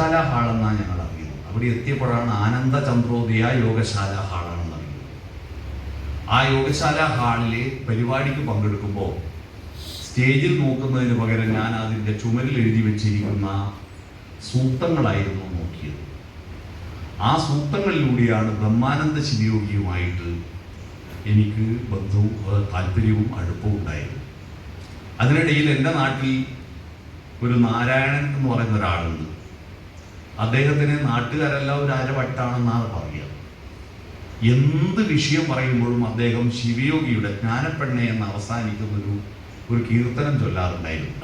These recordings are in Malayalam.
യോഗശാല ഹാളെന്നാണ് ഞങ്ങൾ അറിയുന്നത്. അവിടെ എത്തിയപ്പോഴാണ് ആനന്ദ ചന്ദ്രോദയ യോഗശാല ഹാളാണെന്ന് അറിയുന്നത്. ആ യോഗശാല ഹാളിലെ പരിപാടിക്ക് പങ്കെടുക്കുമ്പോൾ സ്റ്റേജിൽ നോക്കുന്നതിന് പകരം ഞാൻ അതിൻ്റെ ചുമരിൽ എഴുതി വെച്ചിരിക്കുന്ന സൂക്തങ്ങളായിരുന്നു നോക്കിയത്. ആ സൂക്തങ്ങളിലൂടെയാണ് ബ്രഹ്മാനന്ദ ശിവയോഗിയുമായിട്ട് എനിക്ക് ബന്ധവും താല്പര്യവും അടുപ്പവും ഉണ്ടായത്. അതിനിടയിൽ എൻ്റെ നാട്ടിൽ ഒരു നാരായണൻ എന്ന് പറയുന്ന ഒരാളുണ്ട്. അദ്ദേഹത്തിന് നാട്ടുകാരെല്ലാം ഒരു അരവട്ടാണെന്നാണ് പറയുക. എന്ത് വിഷയം പറയുമ്പോഴും അദ്ദേഹം ശിവയോഗിയുടെ ജ്ഞാനപ്പെണ്ണ എന്ന് അവസാനിക്കുന്നൊരു കീർത്തനം ചൊല്ലാറുണ്ടായിരുന്നു.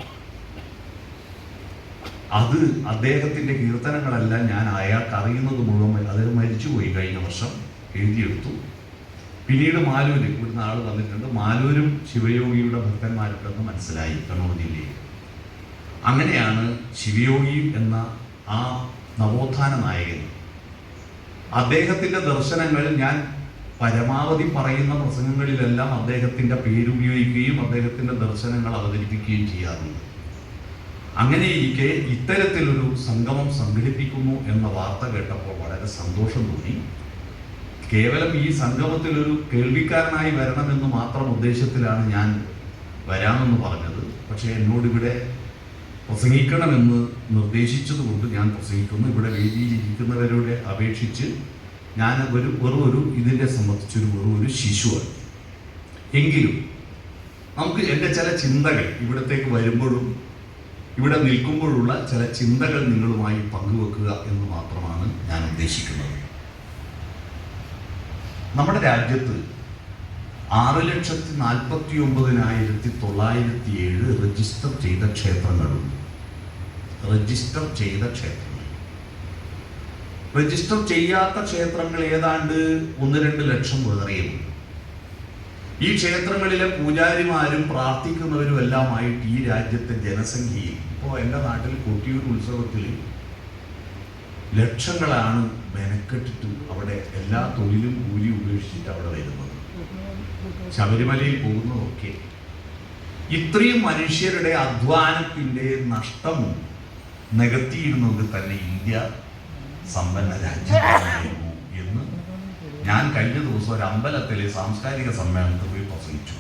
അത് അദ്ദേഹത്തിൻ്റെ കീർത്തനങ്ങളെല്ലാം ഞാൻ അയാൾക്ക് അറിയുന്നത് മുഴുവൻ അദ്ദേഹം മരിച്ചുപോയി കഴിഞ്ഞ വർഷം എഴുതിയെടുത്തു. പിന്നീട് മാലൂര് ഇവിടുന്ന് ആൾ വന്നിട്ടുണ്ട്. മാലൂരും ശിവയോഗിയുടെ ഭക്തന്മാരുണ്ടെന്ന് മനസ്സിലായി കണ്ണൂർ ജില്ലയിൽ. അങ്ങനെയാണ് ശിവയോഗി എന്ന ആ നവോത്ഥാന നായകൻ. അദ്ദേഹത്തിൻ്റെ ദർശനങ്ങൾ ഞാൻ പരമാവധി പറയുന്ന പ്രസംഗങ്ങളിലെല്ലാം അദ്ദേഹത്തിൻ്റെ പേരുപയോഗിക്കുകയും അദ്ദേഹത്തിൻ്റെ ദർശനങ്ങൾ അവതരിപ്പിക്കുകയും ചെയ്യാറുണ്ട്. അങ്ങനെ ഇരിക്കെ ഇത്തരത്തിലൊരു സംഗമം സംഘടിപ്പിക്കുന്നു എന്ന വാർത്ത കേട്ടപ്പോൾ വളരെ സന്തോഷം തോന്നി. കേവലം ഈ സംഗമത്തിലൊരു കേൾവിക്കാരനായി വരണമെന്ന് മാത്രം ഉദ്ദേശത്തിലാണ് ഞാൻ വരാമെന്ന് പറഞ്ഞത്. പക്ഷേ എന്നോടിവിടെ പ്രസംഗിക്കണമെന്ന് നിർദ്ദേശിച്ചതുകൊണ്ട് ഞാൻ പ്രസംഗിക്കുന്നു. ഇവിടെ വേദിയിലിരിക്കുന്നവരോട് അപേക്ഷിച്ച് ഞാൻ വെറും ഇതിനെ സംബന്ധിച്ചൊരു വെറും ശിശുവാണ്. എങ്കിലും നമുക്ക് എൻ്റെ ചില ചിന്തകൾ ഇവിടത്തേക്ക് വരുമ്പോഴും ഇവിടെ നിൽക്കുമ്പോഴുള്ള ചില ചിന്തകൾ നിങ്ങളുമായി പങ്കുവെക്കുക എന്ന് മാത്രമാണ് ഞാൻ ഉദ്ദേശിക്കുന്നത്. നമ്മുടെ രാജ്യത്ത് 6,49,907 രജിസ്റ്റർ ചെയ്ത ക്ഷേത്രങ്ങളുണ്ട്. രജിസ്റ്റർ ചെയ്യാത്ത ക്ഷേത്രങ്ങൾ ഏതാണ്ട് 1-2 ലക്ഷം വേറെയുണ്ട്. ഈ ക്ഷേത്രങ്ങളിലെ പൂജാരിമാരും പ്രാർത്ഥിക്കുന്നവരും എല്ലാമായിട്ട് ഈ രാജ്യത്തെ ജനസംഖ്യയിൽ ഇപ്പോൾ എൻ്റെ നാട്ടിൽ കൊട്ടിയൂർ ഉത്സവത്തിൽ ലക്ഷങ്ങളാണ് മെനക്കെട്ടിട്ട് അവിടെ എല്ലാ തൊഴിലും കൂലി ഉപേക്ഷിച്ചിട്ട് അവിടെ വരുന്നത്, ശബരിമലയിൽ പോകുന്നതൊക്കെ. ഇത്രയും മനുഷ്യരുടെ അധ്വാനത്തിൻ്റെ നഷ്ടം നികത്തിയിരുന്നെങ്കിൽ തന്നെ ഇന്ത്യ സമ്പന്ന രാജ്യമായിരുന്നു എന്ന് ഞാൻ കഴിഞ്ഞ ദിവസം ഒരു അമ്പലത്തിലെ സാംസ്കാരിക സമ്മേളനത്തിൽ പോയി പ്രസംഗിച്ചു.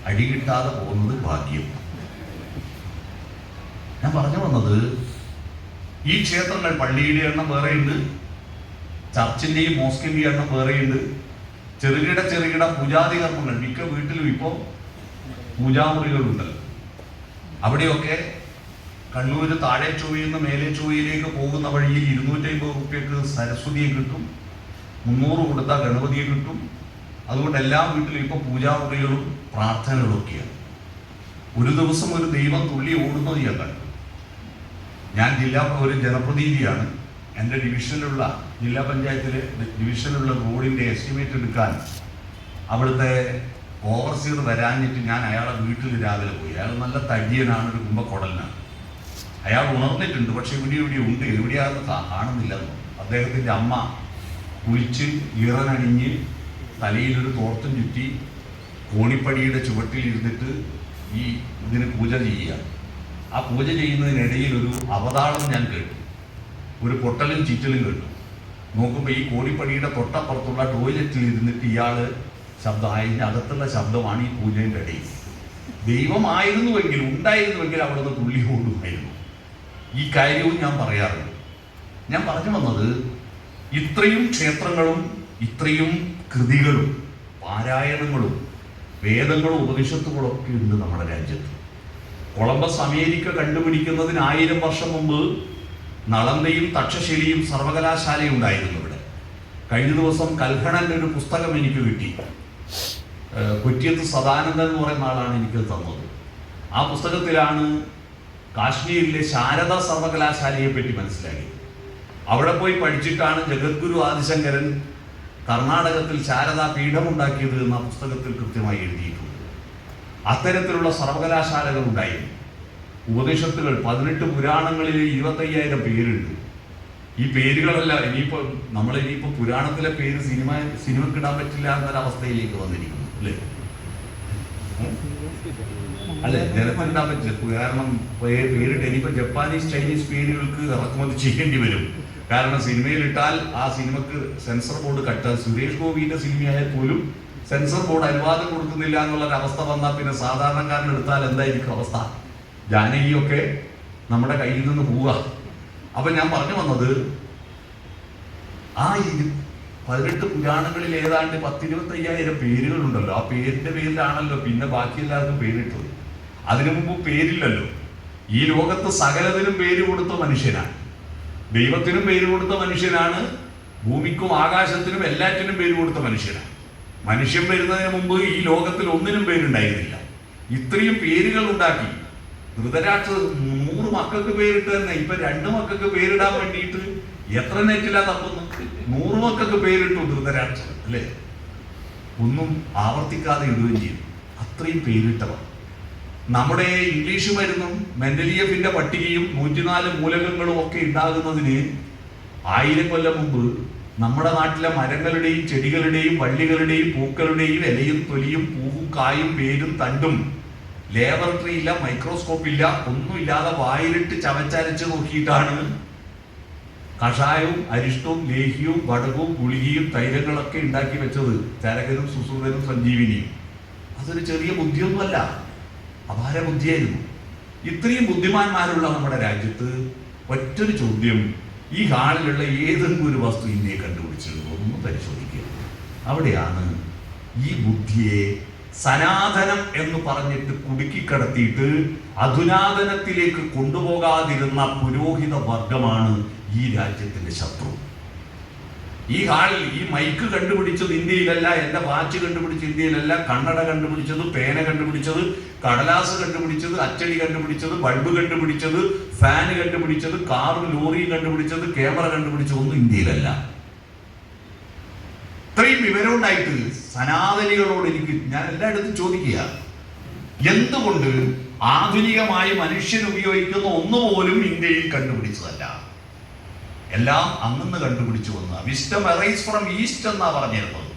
അടി കിട്ടാതെ പോകുന്നത് ഭാഗ്യം. ഞാൻ പറഞ്ഞു വന്നത്, ഈ ക്ഷേത്രങ്ങൾ പള്ളിയുടെ എണ്ണം വേറെയുണ്ട്, ചർച്ചിൻ്റെയും മോസ്കിൻ്റെയും എണ്ണം വേറെയുണ്ട്. ചെറുകിട പൂജാതി കർമ്മങ്ങൾ മിക്ക വീട്ടിലും ഇപ്പോൾ പൂജാമുറികളുണ്ടല്ലോ. അവിടെയൊക്കെ കണ്ണൂർ താഴെ ചൊവ്വയിൽ നിന്ന് മേലെ ചൊവ്വയിലേക്ക് പോകുന്ന വഴിയിൽ 250 രൂപയ്ക്ക് സരസ്വതിയെ കിട്ടും, 300 കൊടുത്താൽ ഗണപതിയെ കിട്ടും. അതുകൊണ്ട് എല്ലാ വീട്ടിലും ഇപ്പോൾ പൂജാമുറികളും പ്രാർത്ഥനകളും ഒക്കെയാണ്. ഒരു ദിവസം ഒരു ദൈവം തുള്ളി ഓടുന്നത് ഞാൻ കണ്ടു. ഞാൻ ഒരു ജനപ്രതിനിധിയാണ്. എൻ്റെ ജില്ലാ പഞ്ചായത്തിലെ ഡിവിഷനിലുള്ള റോഡിൻ്റെ എസ്റ്റിമേറ്റ് എടുക്കാൻ അവിടുത്തെ ഓവർസീർ വരാഞ്ഞിട്ട് ഞാൻ അയാളെ വീട്ടിൽ രാവിലെ പോയി. അയാൾ നല്ല തടിയനാണ്, ഒരു കുംഭക്കൊടലിനാണ്. അയാൾ ഉണർന്നിട്ടുണ്ട്, പക്ഷെ ഇവിടെ ഉണ്ട്, എവിടെയാണെന്ന് കാണുന്നില്ലെന്ന്. അദ്ദേഹത്തിൻ്റെ അമ്മ കുളിച്ച് ഈറനണിഞ്ഞ് തലയിലൊരു തോർത്തും ചുറ്റി കോണിപ്പടിയുടെ ചുവട്ടിൽ ഇരുന്നിട്ട് ഇതിന് പൂജ ചെയ്യുക. ആ പൂജ ചെയ്യുന്നതിനിടയിൽ ഒരു അവതാളം ഞാൻ കേട്ടു, ഒരു പൊട്ടലും ചിറ്റലും കേട്ടു. നോക്കുമ്പോൾ ഈ കോണിപ്പടിയുടെ തൊട്ടപ്പുറത്തുള്ള ടോയ്ലറ്റിൽ ഇരുന്നിട്ട് ഇയാള് അതിൻ്റെ അകത്തുള്ള ശബ്ദമാണ് ഈ പൂജയുടെ ഇടയിൽ. ഉണ്ടായിരുന്നുവെങ്കിൽ അവിടെ നിന്ന് തുള്ളി ഓടുമായിരുന്നു. ഈ കാര്യവും ഞാൻ പറയാറുണ്ട്. ഞാൻ പറഞ്ഞു വന്നത്, ഇത്രയും ക്ഷേത്രങ്ങളും ഇത്രയും കൃതികളും പാരായണങ്ങളും വേദങ്ങളും ഉപനിഷത്തുകളും ഒക്കെ ഉണ്ട് നമ്മുടെ രാജ്യത്ത്. കൊളംബസ് അമേരിക്ക കണ്ടുപിടിക്കുന്നതിന് 1000 വർഷം മുമ്പ് നളന്ദയും തക്ഷശിലയും സർവകലാശാലയും ഉണ്ടായിരുന്നു ഇവിടെ. കഴിഞ്ഞ ദിവസം കൽഹണൻ്റെ ഒരു പുസ്തകം എനിക്ക് കിട്ടി. കൊറ്റിയത്ത് സദാനന്ദൻ എന്ന് പറയുന്ന ആളാണ് എനിക്കത് തന്നത്. ആ പുസ്തകത്തിലാണ് കാശ്മീരിലെ ശാരദ സർവകലാശാലയെ പറ്റി മനസ്സിലാക്കിയത്. അവിടെ പോയി പഠിച്ചിട്ടാണ് ജഗദ്ഗുരു ആദിശങ്കരൻ കർണാടകത്തിൽ ശാരദാ പീഠമുണ്ടാക്കിയത് എന്ന പുസ്തകത്തിൽ കൃത്യമായി എഴുതിയിട്ടുണ്ട്. അത്തരത്തിലുള്ള സർവകലാശാലകൾ ഉണ്ടായിരുന്നു. ഉപനിഷത്തുകൾ 18 പുരാണങ്ങളിൽ 25,000 പേരുണ്ട്. ഈ പേരുകളല്ല നമ്മളിനിയിപ്പോൾ പുരാണത്തിലെ പേര് സിനിമക്കിടാൻ പറ്റില്ല എന്നൊരവസ്ഥയിലേക്ക് വന്നിരിക്കുന്നു അല്ലേ? അല്ലെ ജനത്തിനുണ്ടാൻ പറ്റില്ല. കാരണം പേരിട്ട് ഇനിയിപ്പോ ജപ്പാനീസ് ചൈനീസ് പേരുകൾക്ക് ഇറക്കുമതി ചെയ്യേണ്ടി വരും. കാരണം സിനിമയിലിട്ടാൽ ആ സിനിമക്ക് സെൻസർ ബോർഡ് കട്ടാൽ. സുരേഷ് ഗോപിന്റെ സിനിമയായാൽ പോലും സെൻസർ ബോർഡ് അനുവാദം കൊടുക്കുന്നില്ല എന്നുള്ളൊരു അവസ്ഥ വന്നാൽ പിന്നെ സാധാരണക്കാരൻ എടുത്താൽ എന്തായിരിക്കും അവസ്ഥ? ജാനകിയൊക്കെ നമ്മുടെ കയ്യിൽ നിന്ന് പോവുക. അപ്പൊ ഞാൻ പറഞ്ഞു വന്നത്, ആ 18 പുരാണങ്ങളിൽ ഏതാണ്ട് 10-25,000 പേരുകളുണ്ടല്ലോ. ആ പേരിന്റെ പേരിലാണല്ലോ പിന്നെ ബാക്കി എല്ലാവർക്കും പേരിട്ടത്. അതിനു മുമ്പ് പേരില്ലല്ലോ. ഈ ലോകത്ത് സകലത്തിനും പേര് കൊടുത്ത മനുഷ്യനാണ്. ദൈവത്തിനും പേര് കൊടുത്ത മനുഷ്യനാണ്. ഭൂമിക്കും ആകാശത്തിനും എല്ലാറ്റിനും പേര് കൊടുത്ത മനുഷ്യനാണ്. മനുഷ്യൻ വരുന്നതിന് മുമ്പ് ഈ ലോകത്തിൽ ഒന്നിനും പേരുണ്ടായിരുന്നില്ല. ഇത്രയും പേരുകൾ ഉണ്ടാക്കി. ധൃതരാഷ്ട്ര 100 മക്കൾക്ക് പേരിട്ട് തന്നെ ഇപ്പൊ 2 മക്കൾക്ക് പേരിടാൻ വേണ്ടിയിട്ട് എത്ര നെറ്റിലാ തപ്പുന്നു? 100 മക്കൾക്ക് പേരിട്ടു ധൃതരാഷ്ട്രൻ, അല്ലേ? ഒന്നും ആവർത്തിക്കാതെ ഇടുകയും ചെയ്യും. അത്രയും പേരിട്ടവർ. നമ്മുടെ ഇംഗ്ലീഷ് മരുന്നും മെന്റലിയഫിന്റെ പട്ടികയും 104 മൂലകങ്ങളും ഒക്കെ ഉണ്ടാകുന്നതിന് 1000 കൊല്ലം മുമ്പ് നമ്മുടെ നാട്ടിലെ മരങ്ങളുടെയും ചെടികളുടെയും വള്ളികളുടെയും പൂക്കളുടെയും ഇലയും തൊലിയും പൂവും കായും വേരും തണ്ടും ലാബറട്ടറി ഇല്ല, മൈക്രോസ്കോപ്പ് ഇല്ല, ഒന്നുമില്ലാതെ വായിലിട്ട് ചവച്ചരച്ച് നോക്കിയിട്ടാണ് കഷായവും അരിഷ്ടവും ലേഹ്യവും വടകവും ഗുളികയും തൈലങ്ങളൊക്കെ ഉണ്ടാക്കി വെച്ചത്. ചരകനും സുശ്രുതനും സഞ്ജീവിനിയും. അതൊരു ചെറിയ ബുദ്ധിയൊന്നുമല്ല, അപാര ബുദ്ധിയായിരുന്നു. ഇത്രയും ബുദ്ധിമാന്മാരുള്ള നമ്മുടെ രാജ്യത്ത് ഒറ്റൊരു ചോദ്യം: ഈ ഹാളിലുള്ള ഏതെങ്കിലും ഒരു വസ്തു ഇന്ത്യയെ കണ്ടുപിടിച്ചിരുന്നു? ഒന്ന് പരിശോധിക്കുക. അവിടെയാണ് ഈ ബുദ്ധിയെ സനാതനം എന്ന് പറഞ്ഞിട്ട് കുടുക്കിക്കടത്തിയിട്ട് അധുനാതനത്തിലേക്ക് കൊണ്ടുപോകാതിരുന്ന പുരോഹിത വർഗമാണ് ഈ രാജ്യത്തിന്റെ ശത്രു. ഈ ഹാളിൽ ഈ മൈക്ക് കണ്ടുപിടിച്ചത് ഇന്ത്യയിലല്ല, എന്റെ വാച്ച് കണ്ടുപിടിച്ചത് ഇന്ത്യയിലല്ല, കണ്ണട കണ്ടുപിടിച്ചത്, പേന കണ്ടുപിടിച്ചത്, കടലാസ് കണ്ടുപിടിച്ചത്, അച്ചടി കണ്ടുപിടിച്ചത്, ബൾബ് കണ്ടുപിടിച്ചത്, ഫാന് കണ്ടുപിടിച്ചത്, കാറും ലോറിയും കണ്ടുപിടിച്ചത്, ക്യാമറ കണ്ടുപിടിച്ചത് ഒന്നും ഇന്ത്യയിലല്ല. ഇത്രയും വിവരമുണ്ടായിട്ട് സനാതനികളോട് ഞാൻ എല്ലായിടത്തും ചോദിക്കുക, എന്തുകൊണ്ട് ആധുനികമായി മനുഷ്യൻ ഉപയോഗിക്കുന്ന ഒന്നുപോലും ഇന്ത്യയിൽ കണ്ടുപിടിച്ചതല്ല? എല്ലാം അന്നു കണ്ടുപിടിച്ചു വന്ന വിസ്റ്റം എറൈസ് ഫ്രം ഈസ്റ്റ് എന്നാ പറഞ്ഞിരുന്നത്.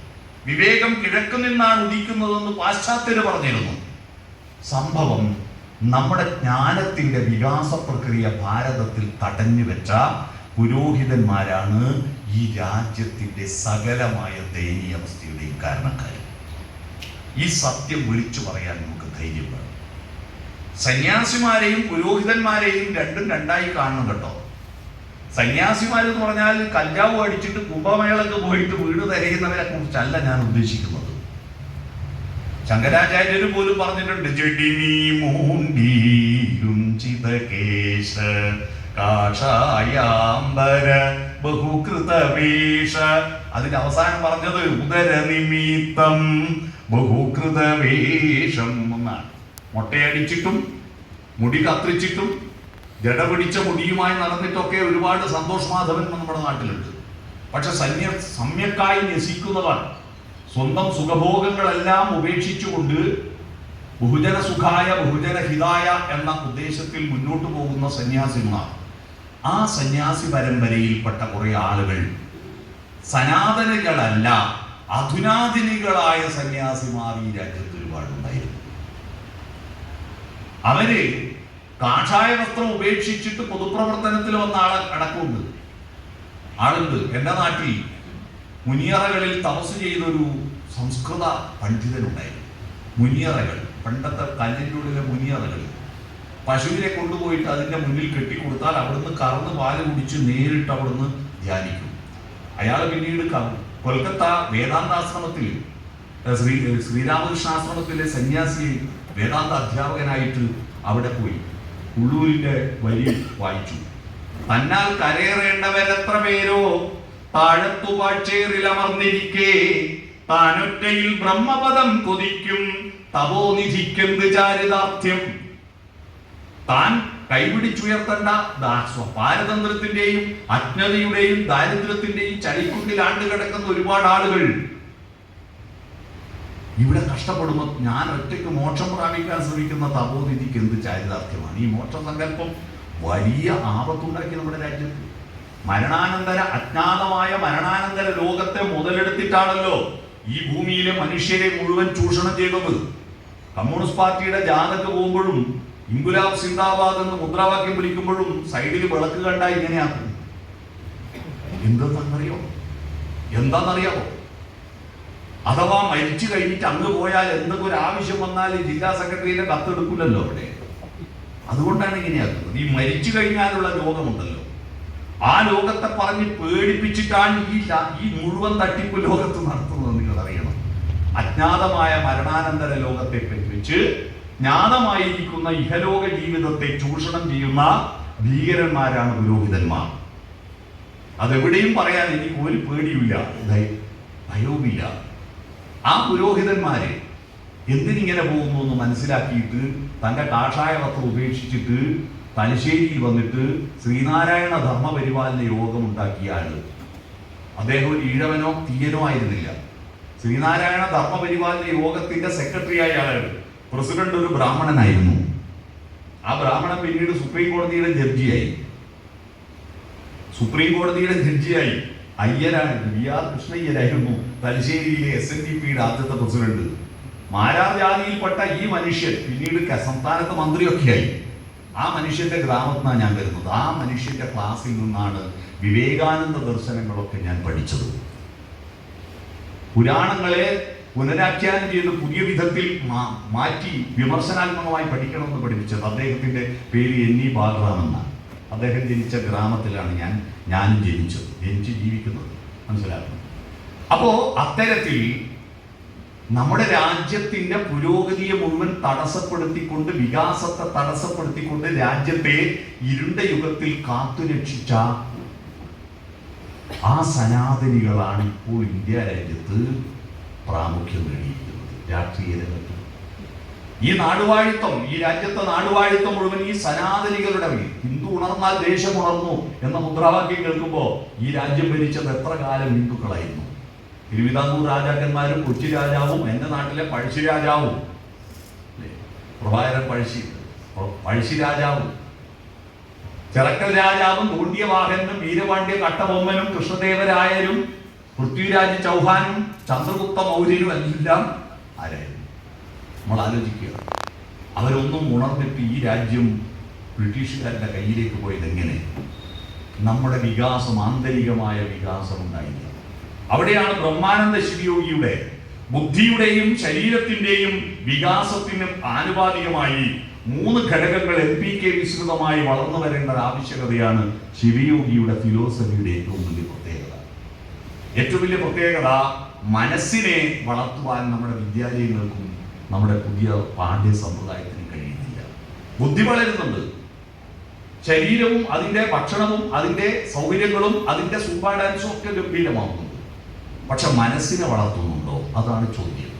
വിവേകം കിഴക്ക് നിന്നാണ് ഉദിക്കുന്നതെന്ന് പാശ്ചാത്യര് പറഞ്ഞിരുന്നു. സംഭവം നമ്മുടെ ജ്ഞാനത്തിന്റെ വികാസ പ്രക്രിയ ഭാരതത്തിൽ തടഞ്ഞു വെച്ച പുരോഹിതന്മാരാണ് ഈ രാജ്യത്തിന്റെ സകലമായ ദയനീയാവസ്ഥയുടെയും കാരണക്കാർ. ഈ സത്യം വിളിച്ചു പറയാൻ നമുക്ക് ധൈര്യം വേണം. സന്യാസിമാരെയും പുരോഹിതന്മാരെയും രണ്ടും രണ്ടായി കാണണം കേട്ടോ. സന്യാസിമാരെന്ന് പറഞ്ഞാൽ കഞ്ചാവ് അടിച്ചിട്ട് കുംഭമേളക്ക് പോയിട്ട് വീട് തിരയുന്നവരെ കുറിച്ചല്ല ഞാൻ ഉദ്ദേശിക്കുന്നത്. ശങ്കരാചാര്യര് പോലും പറഞ്ഞിട്ടുണ്ട്, ജഡിനി മൂണ്ടീരും ചിതകേശ കാഷായാംബര ബഹുകൃതവേഷ. അതിന്റെ അവസാനം പറഞ്ഞത് ഉദരനിമിത്തം ബഹുകൃതവേഷം എന്നാണ്. മുട്ടയടിച്ചിട്ടും മുടി കത്തിച്ചിട്ടും ജട പിടിച്ച മുടിയുമായി നടന്നിട്ടൊക്കെ ഒരുപാട് സന്തോഷ് മാധവൻ നമ്മുടെ നാട്ടിലുണ്ട്. പക്ഷെ സമ്യക്കായി ന്യസിക്കുന്നവർ സ്വന്തം സുഖഭോഗങ്ങളെല്ലാം ഉപേക്ഷിച്ചുകൊണ്ട് ബഹുജന സുഖായ ബഹുജന ഹിതായ എന്ന ഉദ്ദേശത്തിൽ മുന്നോട്ട് പോകുന്ന സന്യാസിമാർ, ആ സന്യാസി പരമ്പരയിൽപ്പെട്ട കുറെ ആളുകൾ സനാതനികളല്ല, അധുനാദിനികളായ സന്യാസിമാർ ഈ രാജ്യത്ത് ഒരുപാടുണ്ടായിരുന്നു. അവര് കാഷായ വസ്ത്രം ഉപേക്ഷിച്ചിട്ട് പൊതുപ്രവർത്തനത്തിൽ വന്ന അടക്കമുണ്ട്, ആളുണ്ട്. എൻ്റെ നാട്ടിൽ മുനിയറകളിൽ തപസ് ചെയ്തൊരു സംസ്കൃത പണ്ഡിതനുണ്ടായിരുന്നു. മുനിയറകൾ, പണ്ടത്തെ കല്ലിൻ്റെ ഉള്ളിലെ മുനിയറകൾ, പശുവിനെ കൊണ്ടുപോയിട്ട് അതിൻ്റെ മുന്നിൽ കെട്ടിക്കൊടുത്താൽ അവിടുന്ന് കറന്ന് പാല് കുടിച്ച് നേരിട്ട് അവിടുന്ന് ധ്യാനിക്കും. അയാൾ പിന്നീട് കൊൽക്കത്ത വേദാന്താശ്രമത്തിൽ ശ്രീരാമകൃഷ്ണാശ്രമത്തിലെ സന്യാസി വേദാന്ത അധ്യാപകനായിട്ട് അവിടെ പോയി ഉള്ളൂരിന്റെ വരി വായിച്ചു. തന്നാൽ കരയേറേണ്ടവരെത്ര പേരോ താഴത്തു പാഴ്ചേറിലമർന്നിരിക്കേ താനൊറ്റയിൽ ബ്രഹ്മപദം കൊതിക്കും തപോനിധിക്കെന്ത് ചാരിതാർത്ഥ്യം. താൻ കൈപിടിച്ചുയർത്തേണ്ട പാരതന്ത്രത്തിന്റെയും അജ്ഞതയുടെയും ദാരിദ്ര്യത്തിന്റെയും ചളിക്കുണ്ടിൽ ആണ്ടുകിടക്കുന്ന ഒരുപാട് ആളുകൾ ഇവിടെ കഷ്ടപ്പെടുമ്പോൾ ഞാൻ ഒറ്റയ്ക്ക് മോക്ഷം പ്രാപിക്കാൻ ശ്രമിക്കുന്ന തപോനിധിക്ക് എന്ത് ചാരിതാർത്ഥ്യമാണ്? ഈ മോക്ഷസങ്കല്പം വലിയ ആപത്തുണ്ടാക്കി നമ്മുടെ രാജ്യത്ത്. അജ്ഞാതമായ മരണാനന്തര ലോകത്തെ മുതലെടുത്തിട്ടാണല്ലോ ഈ ഭൂമിയിലെ മനുഷ്യരെ മുഴുവൻ ചൂഷണം ചെയ്തത്. കമ്മ്യൂണിസ്റ്റ് പാർട്ടിയുടെ ജാഥക്ക് പോകുമ്പോഴും ഇൻകുലാബ് സിന്ദാബാദ് എന്ന് മുദ്രാവാക്യം വിളിക്കുമ്പോഴും സൈഡിൽ വിളക്ക് കണ്ട ഇങ്ങനെയാക്കും. എന്താണെന്നറിയാമോ? അഥവാ മരിച്ചു കഴിഞ്ഞിട്ട് അങ്ങ് പോയാൽ എന്തെങ്കിലും ഒരു ആവശ്യം വന്നാൽ ജില്ലാ സെക്രട്ടറിയുടെ കത്തെടുക്കില്ലല്ലോ അവിടെ. അതുകൊണ്ടാണ് ഇങ്ങനെയാക്കുന്നത്. ഈ മരിച്ചു കഴിഞ്ഞാലുള്ള ലോകമുണ്ടല്ലോ, ആ ലോകത്തെ പറഞ്ഞ് പേടിപ്പിച്ചിട്ടാണ് ഈ മുഴുവൻ തട്ടിപ്പ് ലോകത്ത് നടത്തുന്നത്. നിങ്ങൾ അറിയണം, അജ്ഞാതമായ മരണാനന്തര ലോകത്തെ വെച്ച് ജ്ഞാതമായിരിക്കുന്ന ഇഹലോക ജീവിതത്തെ ചൂഷണം ചെയ്യുന്ന ഭീകരന്മാരാണ് പുരോഹിതന്മാർ. അതെവിടെയും പറയാൻ എനിക്ക് ഒരു പേടിയുമില്ല, ഭയവുമില്ല. ആ പുരോഹിതന്മാര് എന്തിനിങ്ങനെ പോകുന്നു എന്ന് മനസ്സിലാക്കിയിട്ട് തന്റെ കാഷായ വസ്ത്രം ഉപേക്ഷിച്ചിട്ട് തലശ്ശേരിയിൽ വന്നിട്ട് ശ്രീനാരായണ ധർമ്മപരിപാലന യോഗം ഉണ്ടാക്കിയ ആള്. അദ്ദേഹം ഒരു ഈഴവനോ തീയനോ ആയിരുന്നില്ല. ശ്രീനാരായണ ധർമ്മപരിപാലന യോഗത്തിന്റെ സെക്രട്ടറി ആയ ആളാണ്. പ്രസിഡന്റ് ഒരു ബ്രാഹ്മണനായിരുന്നു. ആ ബ്രാഹ്മണൻ പിന്നീട് സുപ്രീം കോടതിയുടെ ജഡ്ജിയായി. അയ്യരാണ്, വി.ആർ. കൃഷ്ണയ്യരായിരുന്നു തലശ്ശേരിയിലെ SNDPയുടെ ആദ്യത്തെ പ്രസിഡന്റ്. മാരാർ ജാതിയിൽപ്പെട്ട ഈ മനുഷ്യൻ പിന്നീട് സംസ്ഥാനത്ത് മന്ത്രിയൊക്കെയായി. ആ മനുഷ്യന്റെ ഗ്രാമത്തിനാണ് ഞാൻ വരുന്നത്. ആ മനുഷ്യന്റെ ക്ലാസ്സിൽ നിന്നാണ് വിവേകാനന്ദ ദർശനങ്ങളൊക്കെ ഞാൻ പഠിച്ചത്. പുരാണങ്ങളെ പുനരാഖ്യാനം ചെയ്ത് പുതിയ വിധത്തിൽ മാറ്റി വിമർശനാത്മകമായി പഠിക്കണമെന്ന് പഠിപ്പിച്ചത് അദ്ദേഹത്തിന്റെ പേര് N.E. ബാലറാം എന്നാണ്. അദ്ദേഹം ജനിച്ച ഗ്രാമത്തിലാണ് ഞാനും ജനിച്ച് ജീവിക്കുന്നത്. മനസ്സിലാക്കണം. അപ്പോ അത്തരത്തിൽ നമ്മുടെ രാജ്യത്തിന്റെ പുരോഗതിയെ മുഴുവൻ തടസ്സപ്പെടുത്തിക്കൊണ്ട്, വികാസത്തെ തടസ്സപ്പെടുത്തിക്കൊണ്ട് രാജ്യത്തെ ഇരുണ്ട യുഗത്തിൽ കാത്തുരക്ഷിച്ച ആ സനാതനികളാണ് ഇപ്പോൾ ഇന്ത്യ രാജ്യത്ത് പ്രാമുഖ്യം നേടിയിരിക്കുന്നത് രാഷ്ട്രീയ രംഗത്ത്. ഈ രാജ്യത്തെ നാടുവാഴിത്തം മുഴുവൻ ഈ സനാതനികളുടെ മേൽ. ഹിന്ദു ഉണർന്നാൽ ദേശം ഉണർന്നു എന്ന മുദ്രാവാക്യം കേൾക്കുമ്പോൾ ഈ രാജ്യം ഭരിച്ചത് എത്ര കാലം ഹിന്ദുക്കളായിരുന്നു. തിരുവിതാംകൂർ രാജാക്കന്മാരും കൊച്ചി രാജാവും എന്റെ നാട്ടിലെ പഴശ്ശി രാജാവും, പ്രഭാകരൻ പഴശ്ശി രാജാവും, ചിറക്കൽ രാജാവും, തോണ്ടിയവാഹനും, വീരപാണ്ഡ്യ കട്ടബൊമ്മനും, കൃഷ്ണദേവരായരും, പൃഥ്വിരാജ് ചൗഹാനും, ചന്ദ്രഗുപ്ത മൗര്യനും എല്ലാം ആരായിരുന്നു? നമ്മൾ ആലോചിക്കുക. അവരൊന്നും ഉണർന്നിട്ട് ഈ രാജ്യം ബ്രിട്ടീഷുകാരുടെ കയ്യിലേക്ക് പോയത് എങ്ങനെ? നമ്മുടെ വികാസം, ആന്തരികമായ വികാസം ഉണ്ടായില്ല. അവിടെയാണ് ബ്രഹ്മാനന്ദ ശിവയോഗിയുടെ ബുദ്ധിയുടെയും ശരീരത്തിന്റെയും വികാസത്തിനും ആനുപാതികമായി 3 ഘടകങ്ങൾ NPK വിസ്തൃതമായി വളർന്നു വരേണ്ട ആവശ്യകതയാണ് ശിവയോഗിയുടെ ഫിലോസഫിയുടെ ഏറ്റവും വലിയ പ്രത്യേകത. മനസ്സിനെ വളർത്തുവാൻ നമ്മുടെ വിദ്യാലയങ്ങൾക്കും നമ്മുടെ പുതിയ പാഠ്യ സമ്പ്രദായത്തിനും കഴിയുന്നില്ല. ബുദ്ധി വളരുന്നുണ്ട്, ശരീരവും അതിന്റെ ഭക്ഷണവും അതിന്റെ സൗകര്യങ്ങളും അതിന്റെ സൂപ്പർ ഡാൻസും ഒക്കെ ഗംഭീരമാകുന്നുണ്ട്. പക്ഷെ മനസ്സിനെ വളർത്തുന്നുണ്ടോ? അതാണ് ചോദ്യം.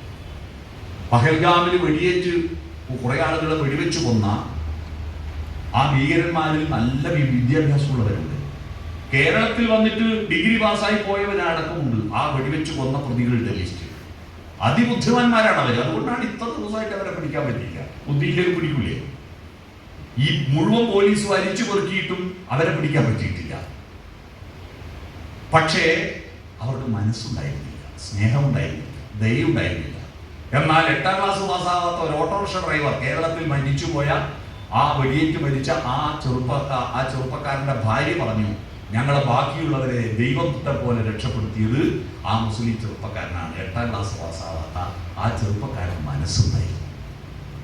പഹൽഗാമിൽ വെടിയേറ്റ് കുറെ ആളുകളെ വെടിവെച്ച് കൊന്ന ആ ഭീകരന്മാരിൽ നല്ല വിദ്യാഭ്യാസമുള്ളവരുണ്ട്. കേരളത്തിൽ വന്നിട്ട് ഡിഗ്രി പാസ്സായി പോയവരടക്കമുണ്ട് ആ വെടിവെച്ച് കൊന്ന പ്രതികളുടെ ലിസ്റ്റ്. അതിബുദ്ധിമാന്മാരാണ് അവർ. അതുകൊണ്ടാണ് ഇത്ര ദിവസമായിട്ട് അവരെ പിടിക്കാൻ പറ്റില്ല. ബുദ്ധിയിലേക്ക് പിടിക്കൂലേ? ഈ മുഴുവൻ പോലീസ് വലിച്ചു പെറുക്കിയിട്ടും അവരെ പിടിക്കാൻ പറ്റിയിട്ടില്ല. പക്ഷേ അവർക്ക് മനസ്സുണ്ടായിരുന്നില്ല, സ്നേഹമുണ്ടായിരുന്നില്ല, ദയുണ്ടായിരുന്നില്ല. എന്നാൽ 8ാം ക്ലാസ് പാസ്സാവാത്ത ഒരു ഓട്ടോറിക്ഷ ഡ്രൈവർ കേരളത്തിൽ മരിച്ചുപോയ ആ വെടിയേറ്റ് മരിച്ച ആ ചെറുപ്പക്കാരന്റെ ഭാര്യ പറഞ്ഞു, ഞങ്ങളെ ബാക്കിയുള്ളവരെ ദൈവത്തെ പോലെ രക്ഷപ്പെടുത്തിയത് ആ മുസ്ലിം ചെറുപ്പക്കാരനാണ്. 8ാം ക്ലാസ് പാസ്സാവാത്ത ആ ചെറുപ്പക്കാരൻ മനസ്സുണ്ടായിരുന്നു.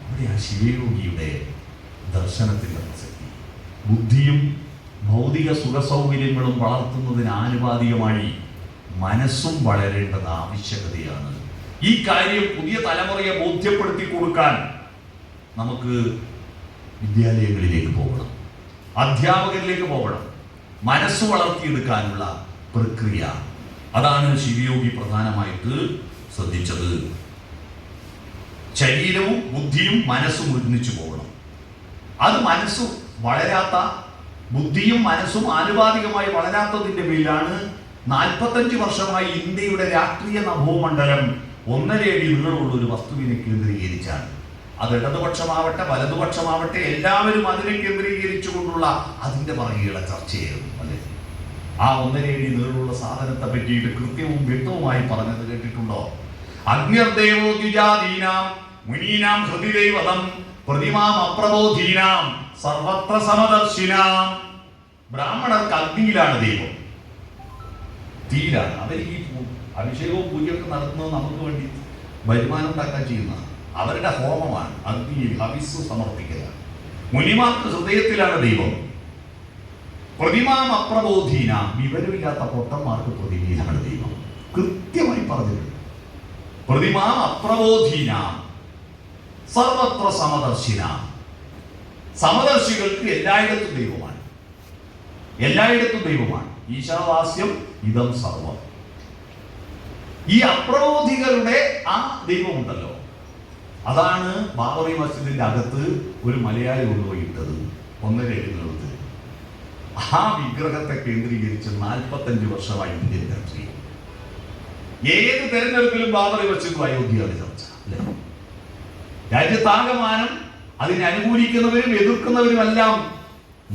അവിടെ ആ ശിവയോഗിയുടെ ദർശനത്തിന്റെ പ്രസക്തി. ബുദ്ധിയും ഭൗതിക സുഖസൗകര്യങ്ങളും വളർത്തുന്നതിന് ആനുപാതികമായി മനസ്സും വളരേണ്ടത് ആവശ്യകതയാണ്. ഈ കാര്യം പുതിയ തലമുറയെ ബോധ്യപ്പെടുത്തി കൊടുക്കാൻ നമുക്ക് വിദ്യാലയങ്ങളിലേക്ക് പോകണം, അധ്യാപകരിലേക്ക് പോകണം. മനസ്സ് വളർത്തിയെടുക്കാനുള്ള പ്രക്രിയ, അതാണ് ശിവയോഗി പ്രധാനമായിട്ട് ശ്രദ്ധിച്ചത്. ശരീരവും ബുദ്ധിയും മനസ്സും ഒരുമിച്ച് പോകണം. അത് മനസ്സ് വളരാത്ത, ബുദ്ധിയും മനസ്സും ആനുപാതികമായി വളരാത്തതിന്റെ പേരിലാണ് 45 വർഷമായി ഇന്ത്യയുടെ രാഷ്ട്രീയ നഭോമണ്ഡലം 1.5 അടി നീളമുള്ള ഒരു വസ്തുവിനെ കേന്ദ്രീകരിച്ചാണ്. അത് ഇടതുപക്ഷമാവട്ടെ വലതുപക്ഷമാവട്ടെ എല്ലാവരും അതിനെ കേന്ദ്രീകരിച്ചുകൊണ്ടുള്ള അതിന്റെ പറയുകയുള്ള ചർച്ചയായിരുന്നു. അല്ലെ, ആ 1.5 അടി നീളമുള്ള സാധനത്തെ പറ്റിയിട്ട് കൃത്യവും വ്യക്തവുമായി പറഞ്ഞത് കേട്ടിട്ടുണ്ടോ? അഗ്നിർദേവോ ദ്വിജാദീനാം മുനീനാം ഹൃദിദൈവതം പ്രതിമാം അപ്രബോധീനാം സർവത്ര സമദർശിനാം. ബ്രാഹ്മണർക്ക് അഗ്നിയിലാണ് ദൈവം, തീയിലാണ്. അവർ ഈ അഭിഷേകവും പൂജയൊക്കെ നടത്തുന്നത് നമുക്ക് വേണ്ടി വരുമാനം ഉണ്ടാക്കാൻ ചെയ്യുന്ന അവരുടെ ഹോമമാണ്, അഗ്നിയിൽ ഹവിസ് സമർപ്പിക്കലാണ്. മുനിമാർക്ക് ഹൃദയത്തിലാണ് ദൈവം. പ്രതിമാം അപ്രബോധീന, വിവരമില്ലാത്ത പൊട്ടന്മാർക്ക് പ്രതിമയിലാണ് ദൈവം. കൃത്യമായി പറഞ്ഞിട്ടുണ്ട്. പ്രതിമാം അപ്രബോധീന സർവത്ര സമദർശിന. സമദർശികൾക്ക് എല്ലായിടത്തും ദൈവമാണ്, എല്ലായിടത്തും ദൈവമാണ്. ഈശാവാസ്യം ഇതം സർവം. ഈ അപ്രബോധികളുടെ ആ ദൈവമുണ്ടല്ലോ, അതാണ് ബാബറി മസ്ജിദിന്റെ അകത്ത് ഒരു മലയാളി കൊണ്ടുപോയിട്ടത് 1.5 അടി നീളത്തിൽ. ആ വിഗ്രഹത്തെ കേന്ദ്രീകരിച്ച് 45 വർഷമായി ഇന്ത്യൻ രാഷ്ട്രീയം. ഏത് തെരഞ്ഞെടുപ്പിലും ബാബറി മസ്ജിദും അയോധ്യയാണ് ചർച്ച, അല്ലെ? രാജ്യത്താകമാനം അതിനെ അനുകൂലിക്കുന്നവരും എതിർക്കുന്നവരുമെല്ലാം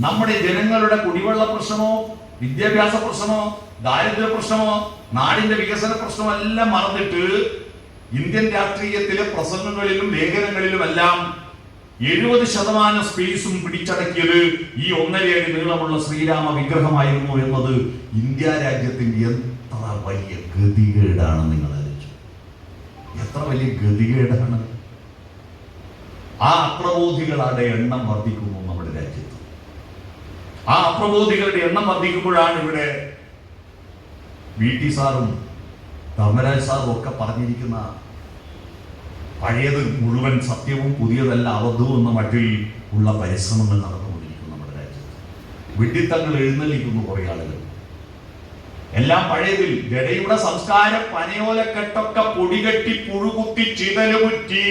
നമ്മുടെ ജനങ്ങളുടെ കുടിവെള്ള പ്രശ്നമോ വിദ്യാഭ്യാസ പ്രശ്നമോ ദാരിദ്ര്യ പ്രശ്നമോ നാടിന്റെ വികസന പ്രശ്നമോ എല്ലാം മറന്നിട്ട് ഇന്ത്യൻ രാഷ്ട്രീയത്തിലെ പ്രസംഗങ്ങളിലും ലേഖനങ്ങളിലുമെല്ലാം 70% സ്പേസും പിടിച്ചടക്കിയത് ഈ 1.5 അടി നീളമുള്ള ശ്രീരാമ വിഗ്രഹമായിരുന്നു എന്നത് ഇന്ത്യ രാജ്യത്തിന്റെ എത്ര വലിയ ഗതികേടാണ്. നിങ്ങൾ ആലോചിച്ചു, എത്ര വലിയ ഗതികേടാണ്. ആ അപ്രബോധികളുടെ എണ്ണം വർദ്ധിക്കുന്നു നമ്മുടെ രാജ്യത്ത്. ആ അപ്രബോധികളുടെ എണ്ണം വർദ്ധിക്കുമ്പോഴാണ് ഇവിടെ VT സാറും ധർമ്മരാജ് സാറും ഒക്കെ പറഞ്ഞിരിക്കുന്ന പഴയത് മുഴുവൻ സത്യവും പുതിയതല്ല അബദ്ധവും എന്ന മട്ടിൽ ഉള്ള പരിശ്രമങ്ങൾ നടന്നുകൊണ്ടിരിക്കുന്നു നമ്മുടെ രാജ്യത്ത്. വിഡ്ഢിത്തങ്ങൾ എഴുന്നള്ളിക്കുന്നു കുറെ ആളുകൾ. എല്ലാം പഴയതിൽ ജഡയുടെ സംസ്കാരം പനയോലക്കെട്ടൊക്കെ പൊടികെട്ടി പുഴുകുത്തി ചിതലുകുറ്റി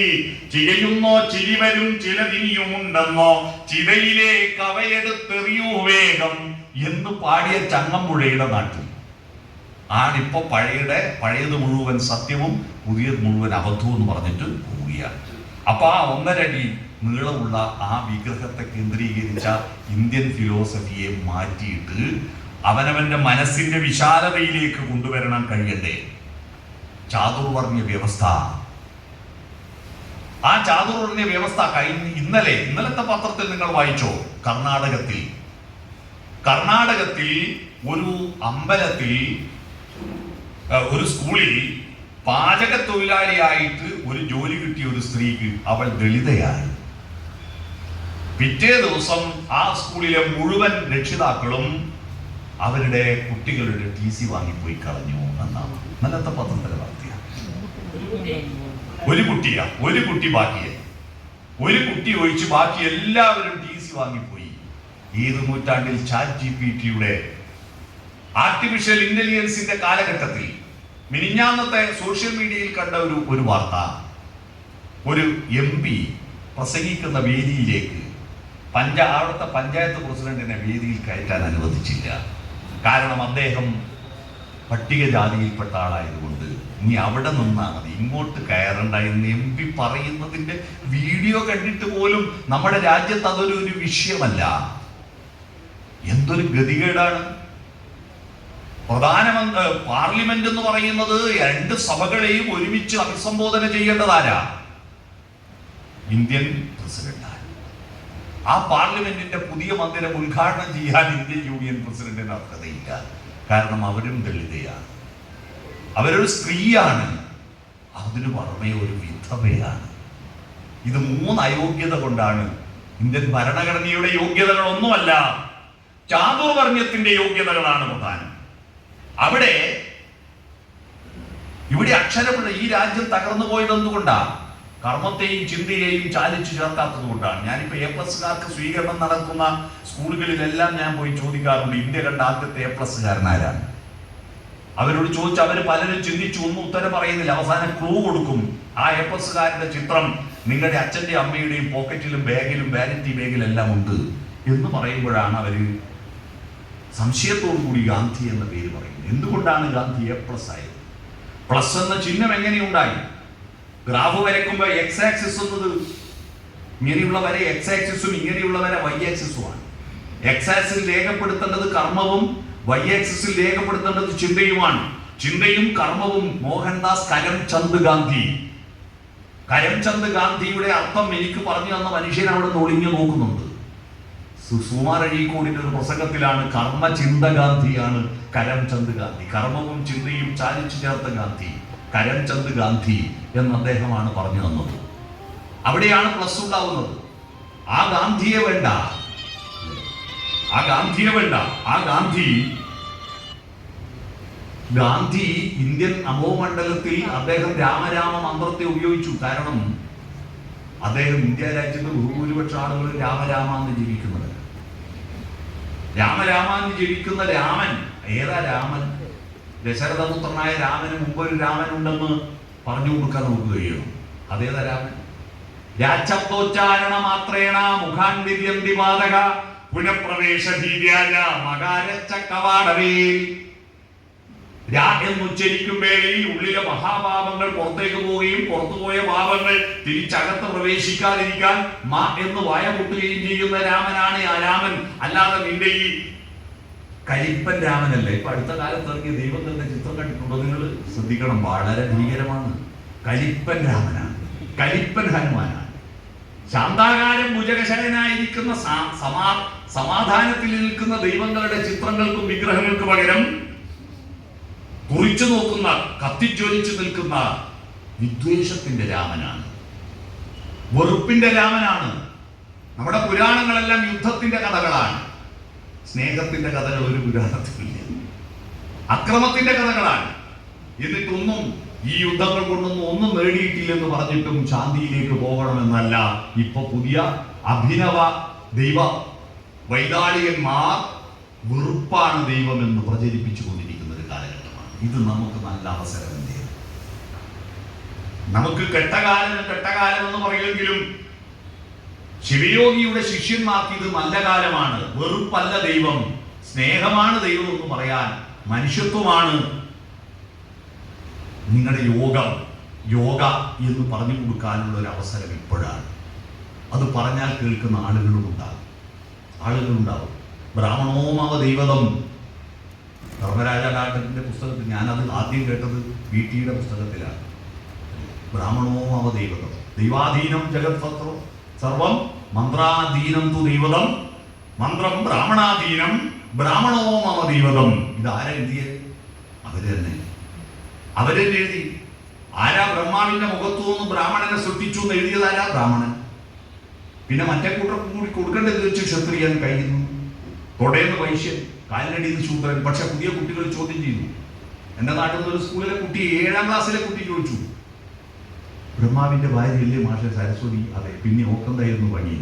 ചികയുന്നോ ചിരിവരും ചിലതിനിയുമുണ്ടെന്നോ ചിതയിലെ കവയെടുത്തെറിയൂ വേഗം എന്ന് പാടിയ ചങ്ങമ്പുഴയുടെ നാട്ടിൽ ആണിപ്പോ പഴയത് മുഴുവൻ സത്യവും പുതിയത് മുഴുവൻ അബദ്ധവും എന്ന് പറഞ്ഞിട്ട് പോവുകയാണ്. അപ്പൊ ആ 1.5 അടി നീളമുള്ള ആ വിഗ്രഹത്തെ കേന്ദ്രീകരിച്ച ഇന്ത്യൻ ഫിലോസഫിയെ മാറ്റിയിട്ട് അവനവന്റെ മനസ്സിന്റെ വിശാലതയിലേക്ക് കൊണ്ടുവരണം കഴിയണ്ടേ? ചാതുർവർണ്ണ്യ വ്യവസ്ഥ. ആ ചാതുർവർണ്ണ്യ വ്യവസ്ഥ ഇന്നലത്തെ പത്രത്തിൽ നിങ്ങൾ വായിച്ചോ? കർണാടകത്തിൽ ഒരു അമ്പലത്തിൽ ഒരു സ്കൂളിൽ പാചക തൊഴിലാളിയായിട്ട് ഒരു ജോലി കിട്ടിയ ഒരു സ്ത്രീക്ക്, അവൾ ദളിതയാണ്. പിറ്റേ ദിവസം ആ സ്കൂളിലെ മുഴുവൻ രക്ഷിതാക്കളും അവരുടെ കുട്ടികളുടെ TC വാങ്ങിപ്പോയി കളഞ്ഞു എന്നാണ് ഇന്നലത്തെ പത്രത്തിലെ വാർത്ത. ഒരു കുട്ടി ബാക്കിയായി. ഒരു കുട്ടി ഒഴിച്ച് ബാക്കി എല്ലാവരും TC വാങ്ങിപ്പോയി. ഏത് നൂറ്റാണ്ടിൽ ChatGPTയുടെ ആർട്ടിഫിഷ്യൽ ഇന്റലിജൻസിന്റെ കാലഘട്ടത്തിൽ മിനിഞ്ഞാന്നത്തെ സോഷ്യൽ മീഡിയയിൽ കണ്ട ഒരു വാർത്ത, ഒരു MP പ്രസംഗിക്കുന്ന വേദിയിലേക്ക് അവിടുത്തെ പഞ്ചായത്ത് പ്രസിഡന്റിനെ വേദിയിൽ കയറ്റാൻ അനുവദിച്ചില്ല. കാരണം അദ്ദേഹം പട്ടികജാതിയിൽപ്പെട്ട ആളായതുകൊണ്ട് നീ അവിടെ നിന്നാ മതി, ഇങ്ങോട്ട് കയറണ്ട എന്ന് MP പറയുന്നതിന്റെ വീഡിയോ കണ്ടിട്ട് പോലും നമ്മുടെ രാജ്യത്ത് അതൊരു വിഷയമല്ല. എന്തൊരു ഗതികേടാണ്. പാർലമെന്റ് എന്ന് പറയുന്നത് 2 സഭകളെയും ഒരുമിച്ച് അഭിസംബോധന ചെയ്യേണ്ടതാരാ? ഇന്ത്യൻ പ്രസിഡന്റാണ്. ആ പാർലമെന്റിന്റെ പുതിയ മന്ദിരം ഉദ്ഘാടനം ചെയ്യാൻ ഇന്ത്യൻ യൂണിയൻ പ്രസിഡന്റിന് അർഹതയില്ല. കാരണം അവരും ദളിതയാണ്, അവരൊരു സ്ത്രീയാണ്, അതിനു പുറമെ ഒരു വിധവയാണ്. ഇത് 3 അയോഗ്യത കൊണ്ടാണ്. ഇന്ത്യൻ ഭരണഘടനയുടെ യോഗ്യതകളൊന്നുമല്ല, ചാതുർവർണ്ണ്യത്തിന്റെ യോഗ്യതകളാണ് പ്രധാനം. ഇവിടെ അക്ഷരമുള്ള ഈ രാജ്യം തകർന്നു പോയത് എന്തുകൊണ്ടാ? കർമ്മത്തെയും ചിന്തയെയും ചാലിച്ചു ചേർക്കാത്തത് കൊണ്ടാണ്. ഞാനിപ്പോ A+കാർക്ക് സ്വീകരണം നടക്കുന്ന സ്കൂളുകളിലെല്ലാം ഞാൻ പോയി ചോദിക്കാറുണ്ട്, ഇന്ത്യ കണ്ട ആദ്യത്തെ A+കാരനാരാണ്? അവരോട് ചോദിച്ചു, അവര് പലരും ചിന്തിച്ചു, ഒന്നും ഉത്തരം പറയുന്നില്ല. അവസാനം ക്ലൂ കൊടുക്കും. ആ A+കാരന്റെ ചിത്രം നിങ്ങളുടെ അച്ഛന്റെ അമ്മയുടെയും പോക്കറ്റിലും ബാഗിലും വാനിറ്റി ബാഗിലെല്ലാം ഉണ്ട് എന്ന് പറയുമ്പോഴാണ് അവര് സംശയത്തോടു കൂടി ഗാന്ധി എന്ന പേര് പറയുന്നത്. എന്തുകൊണ്ടാണ് ഗാന്ധി A+ ആയത്? പ്ലസ് എന്ന ചിഹ്നം എങ്ങനെയുണ്ടായി? ഗ്രാഫ് വരയ്ക്കുമ്പോൾ X ആക്സിസ് എന്നത് ഇങ്ങനെയുള്ള വരെ X ആക്സിസും ഇങ്ങനെയുള്ള വരെ Y ആക്സിസുമാണ്. X ആക്സിൽ രേഖപ്പെടുത്തേണ്ടത് കർമ്മവും Y ആക്സിസിൽ രേഖപ്പെടുത്തേണ്ടത് ചിന്തയുമാണ്. ചിന്തയും കർമ്മവും മോഹൻദാസ് കരംചന്ദ് ഗാന്ധി കരംചന്ദ് ഗാന്ധിയുടെ അർത്ഥം എനിക്ക് പറഞ്ഞു തന്ന മനുഷ്യൻ അവിടെ നിന്ന് ഒളിഞ്ഞു നോക്കുന്നുണ്ട്. സുകുമാർ അഴീക്കോടിന്റെ ഒരു പ്രസംഗത്തിലാണ് കർമ്മചിന്ത ഗാന്ധിയാണ് കരംചന്ദ് ഗാന്ധി, കർമ്മവും ചിന്തയും ചാലിച്ചു ചേർത്ത ഗാന്ധി, കരംചന്ദ് ഗാന്ധി എന്ന് അദ്ദേഹമാണ് പറഞ്ഞു തന്നത്. അവിടെയാണ് പ്ലസ് ഉണ്ടാവുന്നത്. ആ ഗാന്ധിയെ വേണ്ട, ആ ഗാന്ധിയെ വേണ്ട. ആ ഗാന്ധി ഇന്ത്യൻ നവോമണ്ഡലത്തിൽ അദ്ദേഹം രാമരാമ മന്ത്രത്തെ ഉപയോഗിച്ചു. കാരണം അദ്ദേഹം ഇന്ത്യ രാജ്യത്ത് ബഹുഭൂരിപക്ഷ ആളുകൾ രാമരാമ എന്ന് ജീവിക്കുന്നത്. രാമരാമ എന്ന് ജപിക്കുന്ന രാമൻ ഏതാ രാമൻ? ദശരഥപുത്രനായ രാമന് മുമ്പ് ഒരു രാമൻ ഉണ്ടെന്ന് പറഞ്ഞു കൊടുക്കാൻ നമുക്ക് കഴിയണം. അതേതാ രാമൻ? രാജബ്ദോച്ചാരണ മാത്രേണ മുഖാൻവിര്യന്തി പാതക പുനഃപ്രവേശ ഭീര്യാജ മകാരച്ച കവാടവേൽ. രാ എന്നുച്ചരിക്കും വേളയിൽ ഉള്ളിലെ മഹാപാപങ്ങൾ പുറത്തേക്ക് പോവുകയും പുറത്തുപോയ പാപങ്ങൾ തിരിച്ചകത്ത് പ്രവേശിക്കാതിരിക്കാൻ മാ എന്ന് വായ പൊട്ടുകയും ചെയ്യുന്ന രാമനാണ് ആ രാമൻ. അല്ലാതെ നിന്റെ ഈ കലിപ്പൻ രാമനല്ല. ഇപ്പൊ അടുത്ത കാലത്ത് ഇറങ്ങിയ ദൈവങ്ങളുടെ ചിത്രം കണ്ടിട്ടുണ്ടോ നിങ്ങൾ? ശ്രദ്ധിക്കണം, വളരെ ഭീകരമാണ്. കലിപ്പൻ രാമനാണ്, കലിപ്പൻ ഹനുമാനാണ്. ശാന്താകാരം ഭുജകശയനായിരിക്കുന്ന സമാധാനത്തിൽ നിൽക്കുന്ന ദൈവങ്ങളുടെ ചിത്രങ്ങൾക്കും വിഗ്രഹങ്ങൾക്കും പകരം കുറിച്ചു നോക്കുന്ന, കത്തിജ്വലിച്ചു നിൽക്കുന്ന വിദ്വേഷത്തിന്റെ രാമനാണ്, വെറുപ്പിന്റെ രാമനാണ്. നമ്മുടെ പുരാണങ്ങളെല്ലാം യുദ്ധത്തിന്റെ കഥകളാണ്. സ്നേഹത്തിന്റെ കഥകൾ ഒരു പുരാണത്തിലില്ല. അക്രമത്തിന്റെ കഥകളാണ്. എന്നിട്ടൊന്നും ഈ യുദ്ധങ്ങൾ കൊണ്ടൊന്നും ഒന്നും നേടിയിട്ടില്ലെന്ന് പറഞ്ഞിട്ടും ശാന്തിയിലേക്ക് പോകണമെന്നല്ല ഇപ്പൊ പുതിയ അഭിനവ ദൈവ വൈതാളികന്മാർ വെറുപ്പാണ് ദൈവമെന്ന് പ്രചരിപ്പിച്ചു കൊണ്ടിരിക്കുന്ന ഒരു കാലഘട്ടമാണ് ഇത്. നമുക്ക് നല്ല അവസരമല്ലേ? നമുക്ക് കെട്ടകാലം എന്ന് പറയുമെങ്കിലും ശിവയോഗിയുടെ ശിഷ്യന്മാർക്ക് ഇത് നല്ല കാലമാണ്. വെറുപ്പല്ല ദൈവം, സ്നേഹമാണ് ദൈവം എന്ന് പറയാൻ, മനുഷ്യത്വമാണ് നിങ്ങളുടെ യോഗ എന്ന് പറഞ്ഞു കൊടുക്കാനുള്ള ഒരു അവസരം ഇപ്പോഴാണ്. അത് പറഞ്ഞാൽ കേൾക്കുന്ന ആളുകളുണ്ടാവും. ബ്രാഹ്മണോമാവ ദൈവതം, ധർമ്മരാജ കാട്ടത്തിന്റെ പുസ്തകത്തിൽ, ഞാനത് ആദ്യം കേട്ടത് വീട്ടിയുടെ പുസ്തകത്തിലാണ്. ബ്രാഹ്മണോമാവ ദൈവതം, ദൈവാധീനം ജഗത് സർവം മന്ത്രാധീനം തു ദൈവതം, മന്ത്രം ബ്രാഹ്മണാധീനം ബ്രാഹ്മണോമാവ ദൈവതം. ഇതാരാ എഴുതിയത്? അവരെ എഴുതി. ആരാ? ബ്രഹ്മാവിന്റെ മുഖത്തു നിന്ന് ബ്രാഹ്മണനെ സൃഷ്ടിച്ചു എന്ന് എഴുതിയതാരാ? ബ്രാഹ്മണൻ. പിന്നെ മറ്റേ കൂട്ടർക്ക് കൂടി കൊടുക്കേണ്ടത് വെച്ച് ക്ഷത്രിയൻ കഴിയുന്നു, തൊടേന്ന് വൈശ്യൻ, കാലിനടിയിൽ ശൂദ്രൻ. പക്ഷെ പുതിയ കുട്ടികൾ ചോദ്യം ചെയ്തു. എന്റെ നാട്ടിൽ നിന്ന് ഒരു സ്കൂളിലെ കുട്ടി, 7ാം ക്ലാസ്സിലെ കുട്ടി ചോദിച്ചു, ബ്രഹ്മാവിന്റെ ഭാര്യയല്ലേ മാഷെ സരസ്വതി? അതെ. പിന്നെ ഓക്കെന്തായിരുന്നു പണി?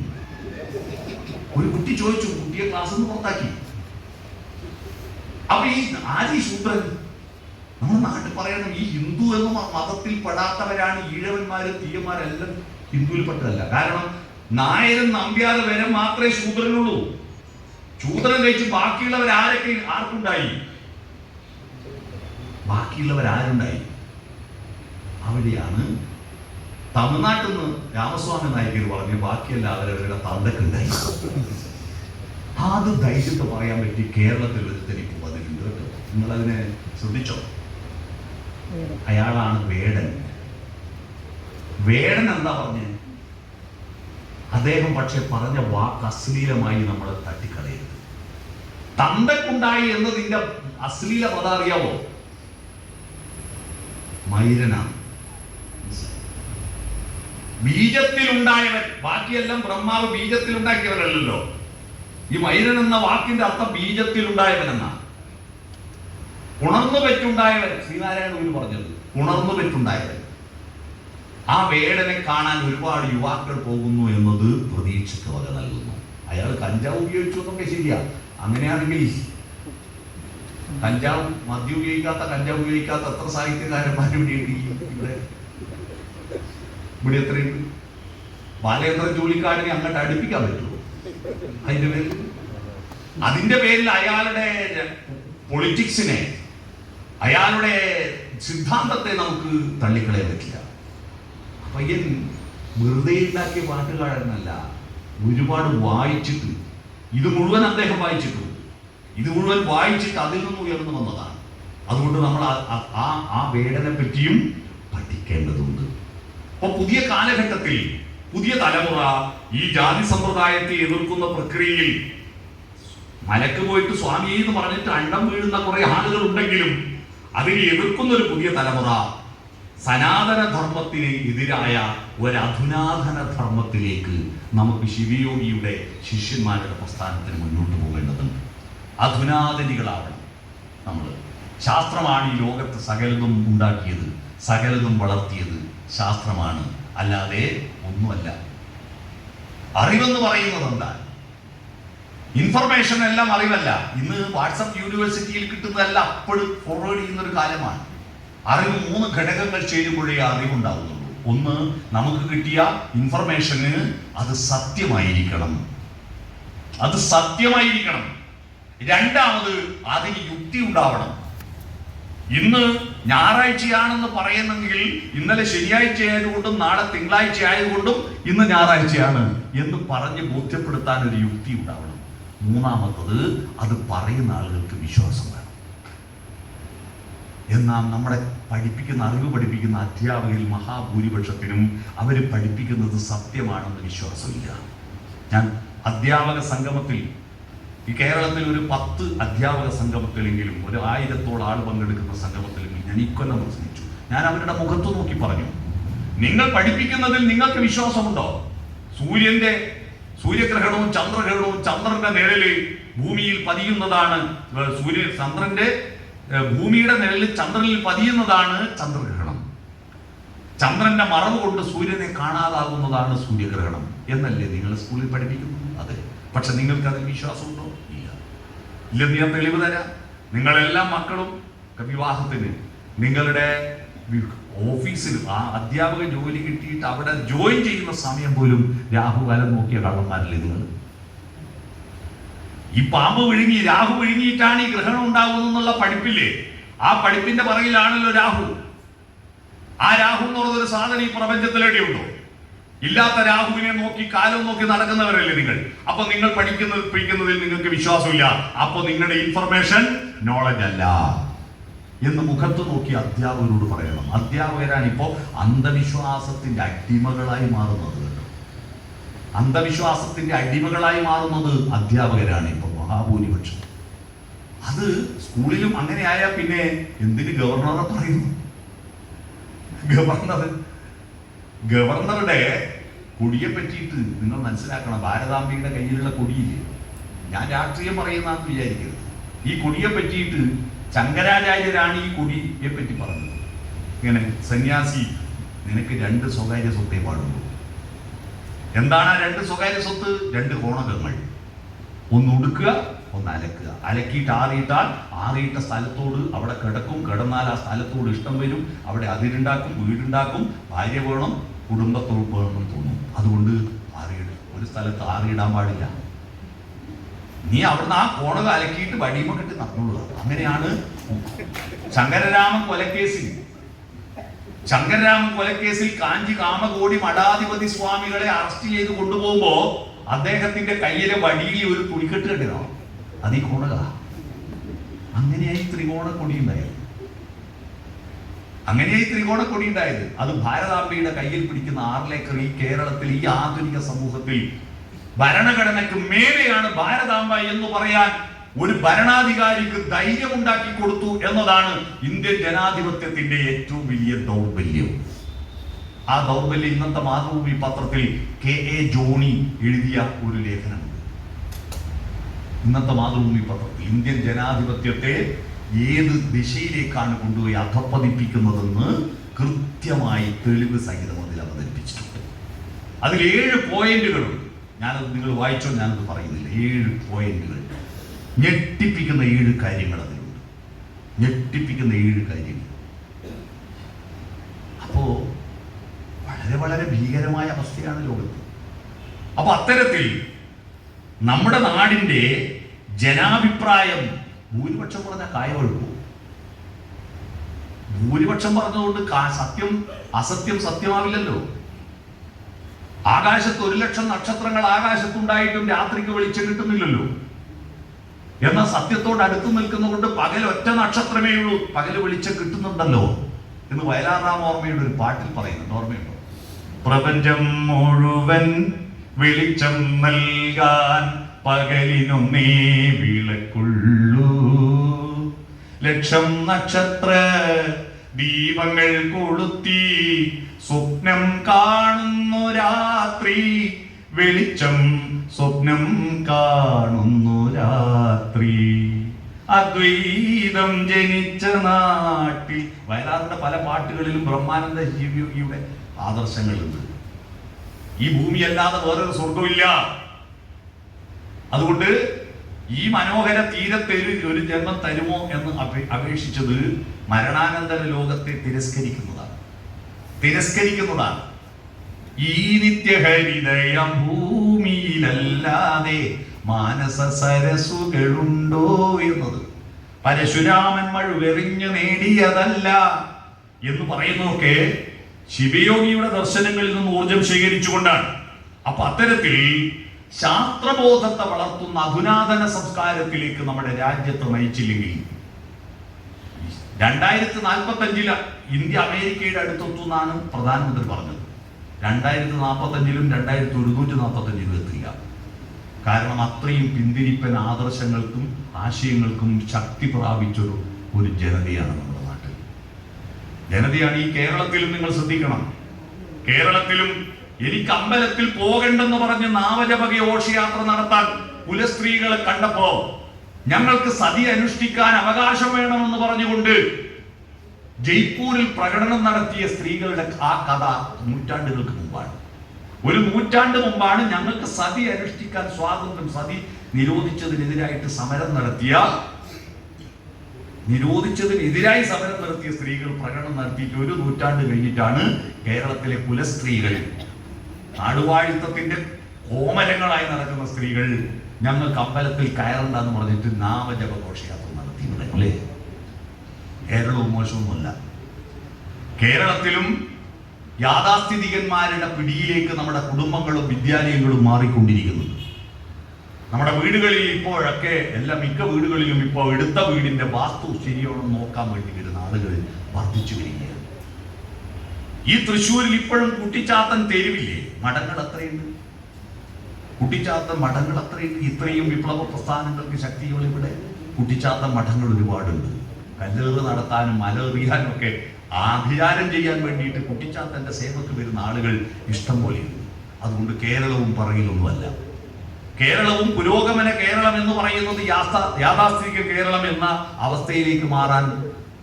ഒരു കുട്ടി ചോദിച്ചു, കുട്ടിയെ ക്ലാസ്സിൽ നിന്ന് പുറത്താക്കി. അപ്പൊ ഈ ആദി ശൂദ്രൻ നമ്മുടെ നാട്ടിൽ പറയണം, ഈ ഹിന്ദു എന്ന മതത്തിൽ പെടാത്തവരാണ് ഈഴവന്മാരും തീയന്മാരെല്ലാം ഹിന്ദുവിൽപ്പെട്ടതല്ല. കാരണം നായരും നമ്പ്യാരും വരെ മാത്രമേ ശൂദ്രനുള്ളൂ. ശൂദ്രൻ കഴിച്ച് ആർക്കുണ്ടായി? ബാക്കിയുള്ളവരാരുണ്ടായി? അവിടെയാണ് തമിഴ്നാട്ടിൽ നിന്ന് രാമസ്വാമി നായികർ പറഞ്ഞു, ബാക്കിയെല്ലാവരും അവരുടെ തന്തക്കുണ്ടായി. അത് ധൈര്യത്തെ പറയാൻ പറ്റി കേരളത്തിൽ ഒരുത്തനിക്ക് വന്നിട്ടുണ്ട് കേട്ടോ. നിങ്ങളതിനെ ശ്രദ്ധിച്ചോ? അയാളാണ് വേടൻ. വേടൻ എന്താ പറഞ്ഞേ? അദ്ദേഹം പക്ഷെ പറഞ്ഞ വാക്ക് അശ്ലീലമായി നമ്മൾ തട്ടിക്കളയരുത്. തന്തക്കുണ്ടായി എന്നതിന്റെ അശ്ലീല പദം അറിയാവോ? മൈരനാണ്. ബീജത്തിലുണ്ടായവൻ. ബാക്കിയെല്ലാം ബ്രഹ്മാവ് ബീജത്തിലുണ്ടാക്കിയവരല്ലോ. ഈ മൈരൻ എന്ന വാക്കിന്റെ അർത്ഥം ബീജത്തിലുണ്ടായവൻ എന്നാണ്. ഉണർന്നു പെറ്റുണ്ടായവൻ. ശ്രീനാരായണ ഗുരു പറഞ്ഞത് ഉണർന്നു പെറ്റുണ്ടായവൻ. ആ വേടനെ കാണാൻ ഒരുപാട് യുവാക്കൾ പോകുന്നു എന്നത് പ്രതീക്ഷയ്ക്ക് വക നൽകുന്നു. അയാൾ കഞ്ചാവ് ഉപയോഗിച്ചു എന്നൊക്കെ ശരിയാ. അങ്ങനെയാണെങ്കിൽ മദ്യം ഉപയോഗിക്കാത്ത എത്ര സാഹിത്യകാരന്മാരും ഇവിടെ എത്രയുണ്ട്? ബാലേന്ദ്ര ജോലിക്കാരനെ അങ്ങോട്ട് അടുപ്പിക്കാൻ പറ്റുമോ? അതിന്റെ പേരിൽ അയാളുടെ പൊളിറ്റിക്സിനെ, അയാളുടെ സിദ്ധാന്തത്തെ നമുക്ക് തള്ളിക്കളയാൻ പറ്റില്ല. പയ്യൻ വെറുതെ ഉണ്ടാക്കിയ പാട്ടുകാരനല്ല, ഒരുപാട് വായിച്ചിട്ട്, ഇത് മുഴുവൻ അദ്ദേഹം വായിച്ചിട്ടുണ്ട്. ഇത് മുഴുവൻ വായിച്ചിട്ട് അതിൽ നിന്ന് ഉയർന്നു വന്നതാണ്. അതുകൊണ്ട് നമ്മൾ ആ വേടനെ പറ്റിയും പഠിക്കേണ്ടതുണ്ട്. അപ്പൊ പുതിയ കാലഘട്ടത്തിൽ പുതിയ തലമുറ ഈ ജാതി സമ്പ്രദായത്തെ എതിർക്കുന്ന പ്രക്രിയയിൽ മലക്ക് പോയിട്ട് സ്വാമിയെ എന്ന് പറഞ്ഞിട്ട് അണ്ണം വീഴുന്ന കുറെ ആളുകൾ ഉണ്ടെങ്കിലും അതിനെ എതിർക്കുന്ന ഒരു പുതിയ തലമുറ സനാതന ധർമ്മത്തിന് എതിരായ ഒരു അധുനാതന ധർമ്മത്തിലേക്ക് നമുക്ക് ശിവയോഗിയുടെ ശിഷ്യന്മാരുടെ പ്രസ്ഥാനത്തിന് മുന്നോട്ട് പോകേണ്ടതുണ്ട്. അധുനാതനികളാവണം നമ്മൾ. ശാസ്ത്രമാണ് ഈ ലോകത്ത് സകലതും ഉണ്ടാക്കിയത്, സകലതും വളർത്തിയത് ശാസ്ത്രമാണ്, അല്ലാതെ ഒന്നുമല്ല. അറിവെന്ന് പറയുന്നത് എന്താ? ഇൻഫർമേഷൻ എല്ലാം അറിവല്ല. ഇന്ന് വാട്സപ്പ് യൂണിവേഴ്സിറ്റിയിൽ കിട്ടുന്നതല്ല അപ്പോഴും ഫോർവേഡ് ചെയ്യുന്ന ഒരു കാലമാണ്. അറിവ് 3 ഘടകങ്ങൾ ചേരുമ്പോഴേ അറിവുണ്ടാകുന്നുള്ളൂ. ഒന്ന്, നമുക്ക് കിട്ടിയ ഇൻഫർമേഷന് അത് സത്യമായിരിക്കണം, അത് സത്യമായിരിക്കണം. രണ്ടാമത്, അതിന് യുക്തി ഉണ്ടാവണം. ഇന്ന് ഞായറാഴ്ചയാണെന്ന് പറയുന്നെങ്കിൽ ഇന്നലെ ശനിയാഴ്ച ആയതുകൊണ്ടും നാളെ തിങ്കളാഴ്ച ആയതുകൊണ്ടും ഇന്ന് ഞായറാഴ്ചയാണ് എന്ന് പറഞ്ഞ് ബോധ്യപ്പെടുത്താൻ ഒരു യുക്തി ഉണ്ടാവണം. മൂന്നാമത്തത്, അത് പറയുന്ന ആളുകൾക്ക് വിശ്വാസം വേണം. എന്നാൽ നമ്മളെ അറിവ് പഠിപ്പിക്കുന്ന അധ്യാപകരിൽ മഹാഭൂരിപക്ഷത്തിനും അവർ പഠിപ്പിക്കുന്നത് സത്യമാണെന്ന് വിശ്വാസമില്ല. ഞാൻ അധ്യാപക സംഗമത്തിൽ, ഈ കേരളത്തിൽ ഒരു 10 അധ്യാപക സംഗമത്തിലെങ്കിലും, ഒരു 1000-ഓളം ആൾ പങ്കെടുക്കുന്ന സംഗമത്തിലെങ്കിലും ഞാൻ ഇക്കൊല്ലം പ്രസംഗിച്ചു. ഞാൻ അവരുടെ മുഖത്ത് നോക്കി പറഞ്ഞു, നിങ്ങൾ പഠിപ്പിക്കുന്നതിൽ നിങ്ങൾക്ക് വിശ്വാസമുണ്ടോ? സൂര്യഗ്രഹണവും ചന്ദ്രഗ്രഹണവും ചന്ദ്രന്റെ നിഴല് ഭൂമിയിൽ പതിയുന്നതാണ്, ഭൂമിയുടെ നിഴലിൽ ചന്ദ്രനിൽ പതിയുന്നതാണ് ചന്ദ്രഗ്രഹണം. ചന്ദ്രന്റെ മറവ് കൊണ്ട് സൂര്യനെ കാണാതാകുന്നതാണ് സൂര്യഗ്രഹണം എന്നല്ലേ നിങ്ങൾ സ്കൂളിൽ പഠിപ്പിക്കുന്നത്? അതെ. പക്ഷെ നിങ്ങൾക്ക് അതിൽ വിശ്വാസമുണ്ടോ? ഇല്ല. ഇല്ലെന്ന് ഞാൻ തെളിവ് തരാം. നിങ്ങളെല്ലാം മക്കളും വിവാഹത്തിന് നിങ്ങളുടെ ഓഫീസിൽ ആ അധ്യാപക ജോലി കിട്ടിയിട്ട് അവിടെ ജോയിൻ ചെയ്യുന്ന സമയം പോലും രാഹുകാലം നോക്കിയ കള്ളന്മാരല്ലേ നിങ്ങൾ? ഈ പാമ്പ് വിഴുങ്ങി രാഹു വിഴുങ്ങിയിട്ടാണ് ഈ ഗ്രഹണം ഉണ്ടാകുന്നത് എന്നുള്ള പഠിപ്പില്ലേ? ആ പഠിപ്പിന്റെ പറയിലാണല്ലോ രാഹു. ആ രാഹു എന്ന് പറയുന്നൊരു സാധനം ഈ പ്രപഞ്ചത്തിലെവിടെയുണ്ടോ? ഇല്ലാത്ത രാഹുവിനെ നോക്കി കാലം നോക്കി നടക്കുന്നവരല്ലേ നിങ്ങൾ? അപ്പൊ നിങ്ങൾ പഠിക്കുന്നതിൽ നിങ്ങൾക്ക് വിശ്വാസമില്ല. അപ്പൊ നിങ്ങളുടെ ഇൻഫർമേഷൻ നോളജ് അല്ല എന്ന് മുഖത്ത് നോക്കി അധ്യാപകരോട് പറയണം. അധ്യാപകരാണ് ഇപ്പോ അന്ധവിശ്വാസത്തിന്റെ അടിമകളായി മാറുന്നത്. അന്ധവിശ്വാസത്തിന്റെ അടിമകളായി മാറുന്നത് അധ്യാപകരാണ് ഇപ്പൊ മഹാഭൂരിപക്ഷം. അത് സ്കൂളിലും അങ്ങനെ ആയാൽ പിന്നെ എന്തിന് ഗവർണറെ പറയുന്നു? ഗവർണറുടെ കൊടിയെ പറ്റിയിട്ട് നിങ്ങൾ മനസ്സിലാക്കണം. ഭാരതാംബയുടെ കയ്യിലുള്ള കൊടിയില്ലേ, ഞാൻ രാഷ്ട്രീയം പറയുന്നതെന്ന് വിചാരിക്കരുത്. ഈ കൊടിയെ പറ്റിയിട്ട് ശങ്കരാചാര്യരാണ് ഈ കൊടിയെ പറ്റി പറഞ്ഞത്. ഇങ്ങനെ, സന്യാസി, നിനക്ക് 2 സ്വകാര്യ സ്വത്തേ പാടുള്ളൂ. എന്താണ് ആ 2 സ്വകാര്യ സ്വത്ത്? 2 കോണകങ്ങൾ. ഒന്ന് ഉടുക്കുക, ഒന്ന് അലക്കുക. അലക്കിയിട്ട് ആറിയിട്ട സ്ഥലത്തോട് അവിടെ കിടക്കും. കിടന്നാൽ ആ സ്ഥലത്തോട് ഇഷ്ടം വരും. അവിടെ അതിരുണ്ടാക്കും, വീടുണ്ടാക്കും, ഭാര്യ വേണം, കുടുംബത്തോട് വേണം തോന്നും. അതുകൊണ്ട് ഒരു സ്ഥലത്ത് ആറിയിടാൻ പാടില്ല. നീ അവിടുന്ന് ആ കോണക അലക്കിയിട്ട് വടിയുമ കെട്ടി നടന്നുള്ളൂ. അങ്ങനെയാണ് ശങ്കരരാമൻ കൊലക്കേസിൽ കാഞ്ചി കാമകോടി മഠാധിപതി സ്വാമികളെ അറസ്റ്റ് ചെയ്ത് കൊണ്ടുപോകുമ്പോ അദ്ദേഹത്തിന്റെ കയ്യിലെ വടിയിൽ ഒരു തുണിക്കെട്ട് കെട്ടിനോ? അത് ഈ കോണക. അങ്ങനെയായി ത്രികോണക്കൊടി ഉണ്ടായത്. അത് ഭാരതാംബയുടെ കയ്യിൽ പിടിക്കുന്ന 6 ഏക്കർ ഈ കേരളത്തിൽ, ഈ ആധുനിക സമൂഹത്തിൽ ഭരണഘടനയ്ക്ക് മേലെയാണ് ഭാരതാംബ എന്ന് പറയാൻ ഒരു ഭരണാധികാരിക്ക് ധൈര്യമുണ്ടാക്കി കൊടുത്തു എന്നതാണ് ഇന്ത്യൻ ജനാധിപത്യത്തിന്റെ ഏറ്റവും വലിയ ദൗർബല്യം. ആ ദൗർബല്യം ഇന്നത്തെ മാതൃഭൂമി പത്രത്തിൽ KA ജോണി എഴുതിയ ഒരു ലേഖനമുണ്ട്. ഇന്നത്തെ മാതൃഭൂമി പത്രത്തിൽ ഇന്ത്യൻ ജനാധിപത്യത്തെ ഏത് ദിശയിലേക്കാണ് കൊണ്ടുപോയി അധപ്പതിപ്പിക്കുന്നതെന്ന് കൃത്യമായി തെളിവ് സഹിതം അതിൽ അവതരിപ്പിച്ചിട്ടുണ്ട്. അതിൽ 7 പോയിന്റുകളുണ്ട്. ഞാനത് നിങ്ങൾ വായിച്ചോ, ഞാനത് പറയുന്നില്ല. 7 പോയിന്റുകൾ, ഞെട്ടിപ്പിക്കുന്ന 7 കാര്യങ്ങൾ അതിലുണ്ട്. ഞെട്ടിപ്പിക്കുന്ന 7 കാര്യങ്ങൾ. അപ്പോ വളരെ വളരെ ഭീകരമായ അവസ്ഥയാണ് ലോകത്ത്. അപ്പൊ അത്തരത്തിൽ നമ്മുടെ നാടിന്റെ ജനാഭിപ്രായം ഭൂരിപക്ഷം പറഞ്ഞ കായവഴുക്കും. ഭൂരിപക്ഷം പറഞ്ഞതുകൊണ്ട് അസത്യം സത്യമാവില്ലല്ലോ. ആകാശത്ത് 1 ലക്ഷം നക്ഷത്രങ്ങൾ ആകാശത്തുണ്ടായിട്ടും രാത്രിക്ക് വെളിച്ചം കിട്ടുന്നില്ലല്ലോ. എന്നാൽ സത്യത്തോട് അടുത്ത് നിൽക്കുന്നതുകൊണ്ട് പകൽ ഒറ്റ നക്ഷത്രമേ ഉള്ളൂ, പകൽ വെളിച്ചം കിട്ടുന്നുണ്ടല്ലോ എന്ന് വയലാർ രാമ ഓർമ്മയുടെ ഒരു പാട്ടിൽ പറയുന്നുണ്ട്. ഓർമ്മയുണ്ടോ? പ്രപഞ്ചം മുഴുവൻ വെളിച്ചം നൽകാൻ പകലിനൊന്നേ വിളക്കുള്ളൂ. ലക്ഷം നക്ഷത്ര ദീപങ്ങൾ കൊളുത്തി സ്വപ്നം കാണുന്നു രാത്രി. വെളിച്ചം സ്വപ്നം കാണുന്നു രാത്രി. അദ്വൈതം ജനിച്ച നാട്ടിൽ. വയലാറിന്റെ പല പാട്ടുകളിലും ബ്രഹ്മാനന്ദ ശിവയോഗിയുടെ ആദർശങ്ങളുണ്ട്. ഈ ഭൂമിയല്ലാതെ വേറൊരു സ്വർഗമില്ല. അതുകൊണ്ട് ഈ മനോഹര തീരത്ത് ഒരു ജന്മം തരുമോ എന്ന് അപേക്ഷിച്ചത് മരണാനന്തര ലോകത്തെ തിരസ്കരിക്കുന്നതാണ്. ഈ നിത്യഹരിതയം ഭൂമിയിലല്ലാതെ മാനസ സരസുകളുണ്ടോ എന്നത് പരശുരാമൻ മഴുവെറിഞ്ഞു നേടിയതല്ല എന്ന് പറയുന്നതൊക്കെ ശിവയോഗിയുടെ ദർശനങ്ങളിൽ നിന്ന് ഊർജം ശേഖരിച്ചുകൊണ്ടാണ്. അപ്പൊ അത്തരത്തിൽ ശാസ്ത്രബോധത്തെ വളർത്തുന്ന അധുനാതന സംസ്കാരത്തിലേക്ക് നമ്മുടെ രാജ്യത്ത് നയിച്ചില്ലെങ്കിൽ 2045 ഇന്ത്യ അമേരിക്കയുടെ അടുത്തെത്തുന്നാണ് പ്രധാനമന്ത്രി പറഞ്ഞത്. 2045 2145 എത്തില്ല. കാരണം അത്രയും പിന്തിരിപ്പൻ ആദർശങ്ങൾക്കും ആശയങ്ങൾക്കും ശക്തി പ്രാപിച്ചൊരു ജനതയാണ് നമ്മുടെ നാട്ടിൽ. ജനതയാണ് ഈ കേരളത്തിലും. നിങ്ങൾ ശ്രദ്ധിക്കണം, കേരളത്തിലും എനിക്ക് അമ്പലത്തിൽ പോകണ്ടെന്ന് പറഞ്ഞ് നാമജപ ഘോഷയാത്ര നടത്താൻ കുലസ്ത്രീകളെ കണ്ടപ്പോ ഞങ്ങൾക്ക് സതി അനുഷ്ഠിക്കാൻ അവകാശം വേണമെന്ന് പറഞ്ഞുകൊണ്ട് ജയ്പൂരിൽ പ്രകടനം നടത്തിയ സ്ത്രീകളുടെ ആ കഥ നൂറ്റാണ്ടുകൾക്ക് മുമ്പാണ്. ഒരു നൂറ്റാണ്ട് മുമ്പാണ് ഞങ്ങൾക്ക് സതി അനുഷ്ഠിക്കാൻ സ്വാതന്ത്ര്യം, സതി നിരോധിച്ചതിനെതിരായി സമരം നടത്തിയ സ്ത്രീകൾ പ്രകടനം നടത്തിയിട്ട് ഒരു നൂറ്റാണ്ട് കഴിഞ്ഞിട്ടാണ് കേരളത്തിലെ കുലസ്ത്രീകൾ, നാടുവാഴിത്തത്തിന്റെ കോമരങ്ങളായി നടക്കുന്ന സ്ത്രീകൾ ഞങ്ങൾക്ക് അമ്പലത്തിൽ കയറണ്ടെന്ന് പറഞ്ഞിട്ട് നാമജപ ഘോഷയാത്ര നടത്തിയിട്ടുണ്ട്. അല്ലേ? കേരളവും മോശമൊന്നുമല്ല. കേരളത്തിലും യാഥാസ്ഥിതികന്മാരുടെ പിടിയിലേക്ക് നമ്മുടെ കുടുംബങ്ങളും വിദ്യാലയങ്ങളും മാറിക്കൊണ്ടിരിക്കുന്നു. നമ്മുടെ വീടുകളിൽ ഇപ്പോഴൊക്കെ മിക്ക വീടുകളിലും ഇപ്പോൾ എടുത്ത വീടിന്റെ വാസ്തു ശരിയാണെന്ന് നോക്കാൻ വേണ്ടി വരുന്ന ആളുകൾ വർദ്ധിച്ചു വരികയാണ്. ഈ തൃശ്ശൂരിൽ ഇപ്പോഴും കുട്ടിച്ചാത്തൻ തെരുവില്ലേ? മഠങ്ങൾ അത്രയുണ്ട്. കുട്ടിച്ചാത്തൻ മഠങ്ങൾ അത്രയുണ്ട്. ഇത്രയും വിപ്ലവ പ്രസ്ഥാനങ്ങൾക്ക് ശക്തികൾ ഇവിടെ കുട്ടിച്ചാത്തൻ മഠങ്ങൾ ഒരുപാടുണ്ട്. കല്ലേറ് നടത്താനും മലറിയാനും ഒക്കെ ആഭിചാരം ചെയ്യാൻ വേണ്ടിയിട്ട് കുട്ടിച്ചാത്തന്റെ സേവക്ക് വരുന്ന ആളുകൾ ഇഷ്ടം പോലെയുണ്ട്. അതുകൊണ്ട് കേരളവും പറയിലൊന്നുമല്ല. കേരളവും പുരോഗമന കേരളം എന്ന് പറയുന്നത് യാഥാസ്ഥിതിക കേരളം എന്ന അവസ്ഥയിലേക്ക് മാറാൻ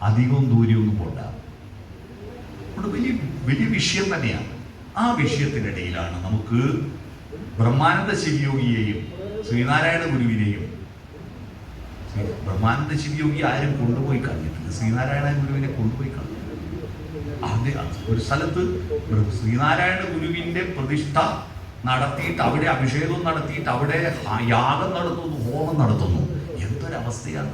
അധികവും ദൂരമൊന്നും പോണ്ട. വലിയ വിഷയം തന്നെയാണ്. ആ വിഷയത്തിനിടയിലാണ് നമുക്ക് ബ്രഹ്മാനന്ദ ശിവയോഗിയെയും ശ്രീനാരായണ ഗുരുവിനെയും, ബ്രഹ്മാനന്ദ ശിവയോഗി ആരും കൊണ്ടുപോയി കളഞ്ഞിട്ടില്ല, ശ്രീനാരായണ ഗുരുവിനെ കൊണ്ടുപോയി കളഞ്ഞു. ഒരു സ്ഥലത്ത് ശ്രീനാരായണ ഗുരുവിന്റെ പ്രതിഷ്ഠ നടത്തിയിട്ട് അവിടെ അഭിഷേകം നടത്തിയിട്ട് അവിടെ യാഗം നടത്തുന്നു, ഹോമം നടത്തുന്നു. എന്തൊരവസ്ഥയാണ്!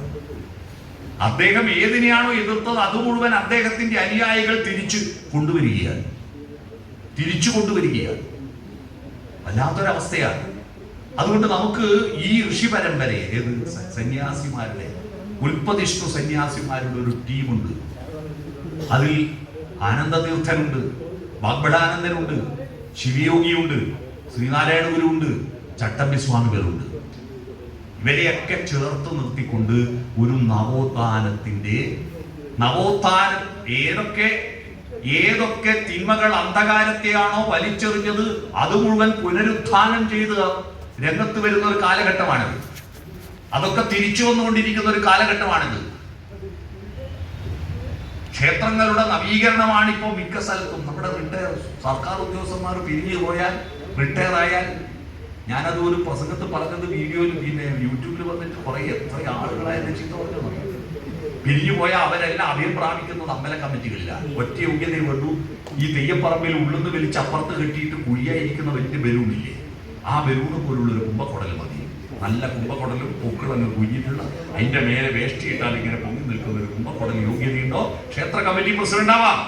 അദ്ദേഹം ഏതിനെയാണോ എതിർത്തത് അത് മുഴുവൻ അദ്ദേഹത്തിന്റെ അനുയായികൾ തിരിച്ചു കൊണ്ടുവരികയാണ്. വല്ലാത്തൊരവസ്ഥയാണ്. അതുകൊണ്ട് നമുക്ക് ഈ ഋഷി പരമ്പരയെ, സന്യാസിമാരുടെ, ഉൽപ്പതിഷ്ണു സന്യാസിമാരുടെ ഒരു ടീമുണ്ട്. അതിൽ ആനന്ദതീർത്ഥനുണ്ട്, വാഗ്ബടാനന്ദനുണ്ട്, ശിവയോഗിയുണ്ട്, ശ്രീനാരായണ ഗുരുവുണ്ട്, ചട്ടമ്പി സ്വാമികളുണ്ട്. ഇവരെയൊക്കെ ചേർത്ത് നിർത്തിക്കൊണ്ട് ഒരു നവോത്ഥാനം ഏതൊക്കെ തിന്മകൾ അന്ധകാരത്തെയാണോ വലിച്ചെറിഞ്ഞത് അത് മുഴുവൻ പുനരുത്ഥാനം ചെയ്ത് രംഗത്ത് വരുന്ന ഒരു കാലഘട്ടമാണിത്. അതൊക്കെ തിരിച്ചു വന്നുകൊണ്ടിരിക്കുന്ന ഒരു കാലഘട്ടമാണിത്. ക്ഷേത്രങ്ങളുടെ നവീകരണമാണ് ഇപ്പോൾ മിക്ക സ്ഥലത്തും. നമ്മുടെ സർക്കാർ ഉദ്യോഗസ്ഥന്മാർ പിരിഞ്ഞു പോയാൽ, റിട്ടയർ ആയാൽ, ഞാനത് ഒരു പ്രസംഗത്ത് പറഞ്ഞത് വീഡിയോയിൽ പിന്നെ യൂട്യൂബിൽ വന്നിട്ട് എത്ര ആളുകളായ രക്ഷിത പറഞ്ഞു. പിരിഞ്ഞു പോയാൽ അവരെല്ലാം അഭയം പ്രാപിക്കുന്നത് അമ്പല കമ്മിറ്റികളിലാണ്. ഒറ്റ യോഗ്യതയെ വേണ്ടു. ഈ തെയ്യപ്പറമ്പിൽ ഉള്ളുന്ന് വലിച്ച് അപ്പുറത്ത് കെട്ടിയിട്ട് കുഴിയായിരിക്കുന്ന വലിയ ബലൂണില്ലേ, ആ ബലൂണ് പോലുള്ളൊരു കുംഭക്കുടൽ മതി. നല്ല കുംഭക്കുടലും പൊക്കിളങ്ങ് കുഞ്ഞിട്ടുള്ള അതിന്റെ മേലെ വേഷ്ടിയിട്ടാൽ ഇങ്ങനെ പൊങ്ങി നിൽക്കുന്ന ഒരു കുംഭക്കുടൽ യോഗ്യതയുണ്ടോ? ക്ഷേത്ര കമ്മിറ്റി പ്രസിഡന്റ് ആവാം.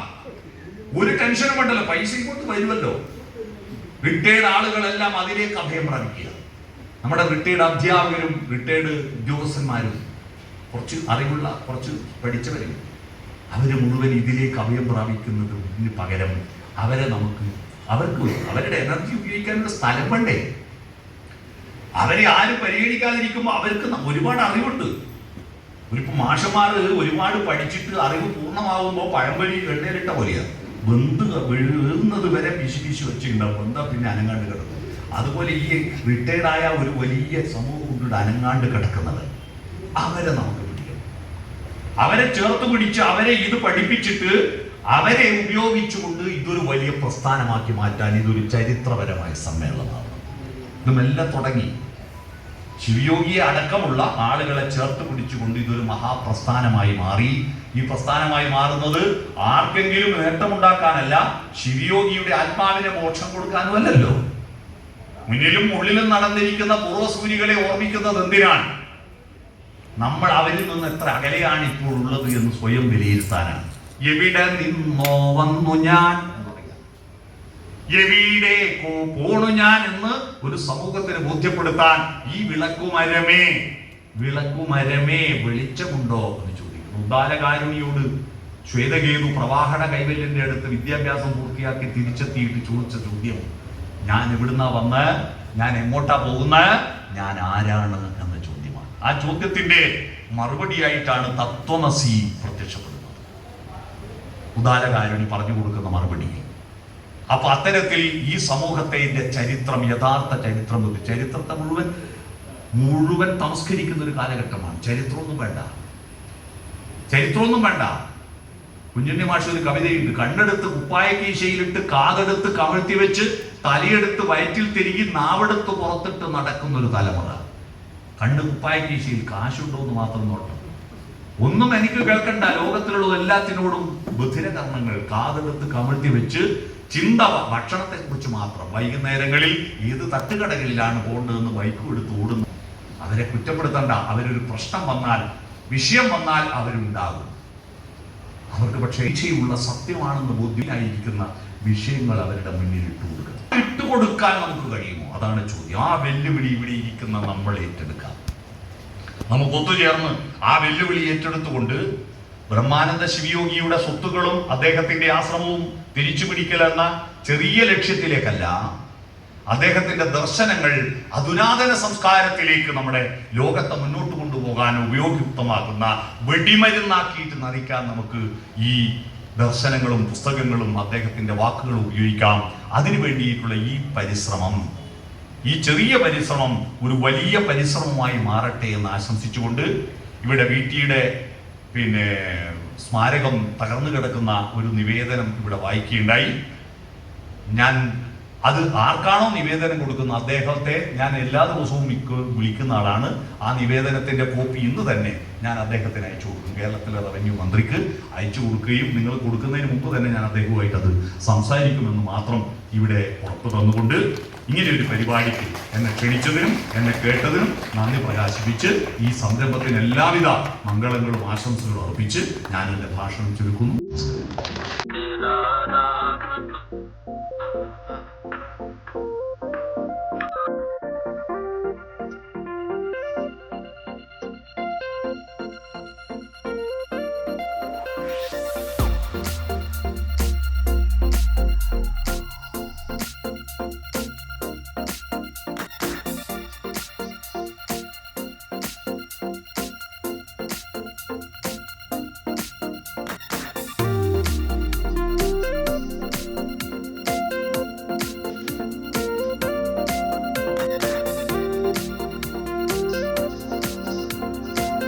ഒരു ടെൻഷനും വേണ്ടല്ലോ, പൈസ ഇങ്ങോട്ട് വരുമല്ലോ. റിട്ടയർഡ് ആളുകളെല്ലാം അതിലേക്ക് അഭയം പ്രാപിക്കുക. നമ്മുടെ റിട്ടയർഡ് അധ്യാപകരും റിട്ടയർഡ് ഉദ്യോഗസ്ഥന്മാരും കുറച്ച് അറിവുള്ള, കുറച്ച് പഠിച്ചവരും, അവര് മുഴുവൻ ഇതിലേക്ക് അഭയം പ്രാപിക്കുന്നതിന് പകരം അവരെ നമുക്ക് അവരുടെ എനർജി ഉപയോഗിക്കാനുള്ള സ്ഥലം വേണ്ടേ? അവരെ ആരും പരിഗണിക്കാതിരിക്കുമ്പോൾ അവർക്ക് ഒരുപാട് അറിവുണ്ട്. ഒരിപ്പോൾ മാഷന്മാർ ഒരുപാട് പഠിച്ചിട്ട് അറിവ് പൂർണ്ണമാകുമ്പോൾ പഴംപൊരി എണ്ണയിലിട്ട പോലെയാണ്, വീഴുന്നത് വരെ പിശി വെച്ചിട്ടുണ്ടാവും, എന്താ പിന്നെ അനങ്ങാണ്ട് കിടക്കും. അതുപോലെ ഈ റിട്ടയർഡായ ഒരു വലിയ സമൂഹം കൊണ്ട് അനങ്ങാണ്ട് കിടക്കുന്നത്, അവരെ നമുക്ക് പിടിക്കണം. അവരെ ചേർത്ത് പിടിച്ച് അവരെ ഇത് പഠിപ്പിച്ചിട്ട് അവരെ ഉപയോഗിച്ചുകൊണ്ട് ഇതൊരു വലിയ പ്രസ്ഥാനമാക്കി മാറ്റാൻ ഇതൊരു ചരിത്രപരമായ സമ്മേളനമാണ്. ഇതുമെല്ലാം തുടങ്ങി ശിവയോഗിയെ അടക്കമുള്ള ആളുകളെ ചേർത്ത് പിടിച്ചുകൊണ്ട് ഇതൊരു മഹാപ്രസ്ഥാനമായി മാറി. ഈ പ്രസ്ഥാനമായി മാറുന്നത് ആർക്കെങ്കിലും നേട്ടമുണ്ടാക്കാനല്ല, ശിവയോഗിയുടെ ആത്മാവിനെ മോക്ഷം കൊടുക്കാനും അല്ലല്ലോ. മുന്നിലും ഉള്ളിലും നടന്നിരിക്കുന്ന പൂർവ്വസൂരികളെ ഓർമ്മിക്കുന്നത് എന്തിനാണ്? നമ്മൾ അവരിൽ നിന്ന് എത്ര അകലെയാണ് ഇപ്പോൾ ഉള്ളത് എന്ന് സ്വയം വിലയിരുത്താനാണ്. എവിടെ നിന്നോ വന്നു ഞാൻ, എവിടെ പോണു ഞാൻ എന്ന് ഒരു സമൂഹത്തിന് ബോധ്യപ്പെടുത്താൻ ഈ വിളക്കുമരമേ വെളിച്ചമുണ്ടോ എന്ന് ചോദിക്കുന്നു. ഉദാരകാരുണിയോട് ശ്വേതകേതു പ്രവാഹന കൈവല്യന്റെ അടുത്ത് വിദ്യാഭ്യാസം പൂർത്തിയാക്കി തിരിച്ചെത്തിയിട്ട് ചോദിച്ച ചോദ്യം, ഞാൻ എവിടുന്നാ വന്ന്, ഞാൻ എങ്ങോട്ടാ പോകുന്ന, ഞാൻ ആരാണ് എന്ന ചോദ്യമാണ്. ആ ചോദ്യത്തിന്റെ മറുപടിയായിട്ടാണ് തത്വമസി പ്രത്യക്ഷപ്പെടുന്നത്. ഉദാരകാരുണി പറഞ്ഞു കൊടുക്കുന്ന മറുപടി. അപ്പൊ അത്തരത്തിൽ ഈ സമൂഹത്തിന്റെ ചരിത്രം, യഥാർത്ഥ ചരിത്രം, ചരിത്രത്തെ മുഴുവൻ തമസ്കരിക്കുന്ന ഒരു കാലഘട്ടമാണ്. ചരിത്രമൊന്നും വേണ്ട. കുഞ്ഞുണ്ണി മാഷ് ഒരു കവിതയുണ്ട്, കണ്ണെടുത്ത് കുപ്പായ കീശയിലിട്ട് കാതെടുത്ത് കമഴ്ത്തി വെച്ച് തലയെടുത്ത് വയറ്റിൽ തിരികെ നാവെടുത്ത് പുറത്തിട്ട് നടക്കുന്ന ഒരു തലമുറ. കണ്ണ് കുപ്പായ കീശയിൽ, കാശുണ്ടോ എന്ന് മാത്രം നോട്ടം, ഒന്നും എനിക്ക് കേൾക്കണ്ട, ലോകത്തിലുള്ള എല്ലാത്തിനോടും ബധിരകർണങ്ങൾ, കാതെടുത്ത് കമഴ്ത്തി വെച്ച് ചിന്ത ഭക്ഷണത്തെ കുറിച്ച് മാത്രം. വൈകുന്നേരങ്ങളിൽ ഏത് തട്ടുകടകളിലാണ് പോകേണ്ടതെന്ന് ബൈക്കും എടുത്ത് ഓടുന്നു. അവരെ കുറ്റപ്പെടുത്തണ്ട. അവരൊരു പ്രശ്നം വന്നാൽ, വിഷയം വന്നാൽ അവരുണ്ടാകും. അവർക്ക് പക്ഷേ ഇച്ഛയുള്ള സത്യമാണെന്ന് ബോധ്യമായിരിക്കുന്ന വിഷയങ്ങൾ അവരുടെ മുന്നിൽ ഇട്ടുകൊടുക്കാൻ നമുക്ക് കഴിയുമോ? അതാണ് ചോദ്യം. ആ വെല്ലുവിളി ഇവിടെ ഇരിക്കുന്ന നമ്മൾ ഏറ്റെടുക്കാം. നമുക്ക് ഒത്തുചേർന്ന് ആ വെല്ലുവിളി ഏറ്റെടുത്തുകൊണ്ട് ബ്രഹ്മാനന്ദ ശിവയോഗിയുടെ സ്വത്തുക്കളും അദ്ദേഹത്തിന്റെ ആശ്രമവും തിരിച്ചു പിടിക്കലെന്ന ചെറിയ ലക്ഷ്യത്തിലേക്കല്ല, അദ്ദേഹത്തിന്റെ ദർശനങ്ങൾ അധുനാതന സംസ്കാരത്തിലേക്ക് നമ്മുടെ ലോകത്തെ മുന്നോട്ട് കൊണ്ടുപോകാൻ ഉപയോഗയുക്തമാക്കുന്ന വെടിമരുന്നാക്കിയിട്ട് നയിക്കാൻ നമുക്ക് ഈ ദർശനങ്ങളും പുസ്തകങ്ങളും അദ്ദേഹത്തിന്റെ വാക്കുകളും ഉപയോഗിക്കാം. അതിനു വേണ്ടിയിട്ടുള്ള ഈ പരിശ്രമം, ഈ ചെറിയ പരിശ്രമം ഒരു വലിയ പരിശ്രമമായി മാറട്ടെ എന്ന് ആശംസിച്ചുകൊണ്ട് ഇവിടെ വീട്ടിയുടെ സ്മാരകം തകർന്നു കിടക്കുന്ന ഒരു നിവേദനം ഇവിടെ വായിക്കുകയുണ്ടായി. ഞാൻ അത് ആർക്കാണോ നിവേദനം കൊടുക്കുന്നത് അദ്ദേഹത്തെ ഞാൻ എല്ലാ ദിവസവും വിളിക്കുന്ന ആളാണ്. ആ നിവേദനത്തിന്റെ കോപ്പി ഇന്ന് തന്നെ ഞാൻ അദ്ദേഹത്തിന് അയച്ചു കൊടുക്കും. കേരളത്തിലെ റവന്യൂ മന്ത്രിക്ക് അയച്ചു കൊടുക്കുകയും നിങ്ങൾ കൊടുക്കുന്നതിന് മുമ്പ് തന്നെ ഞാൻ അദ്ദേഹവുമായിട്ട് അത് സംസാരിക്കുമെന്ന് മാത്രം ഇവിടെ ഉറപ്പ് തന്നുകൊണ്ട് ഇങ്ങനെ ഒരു പരിപാടിക്ക് എന്നെ ക്ഷണിച്ചതിനും എന്നെ കേട്ടതിനും നന്ദി പ്രകാശിപ്പിച്ച് ഈ സംരംഭത്തിന് എല്ലാവിധ മംഗളങ്ങളും ആശംസകളും അർപ്പിച്ച് ഞാൻ എൻ്റെ ഭാഷണം ചുരുക്കുന്നു.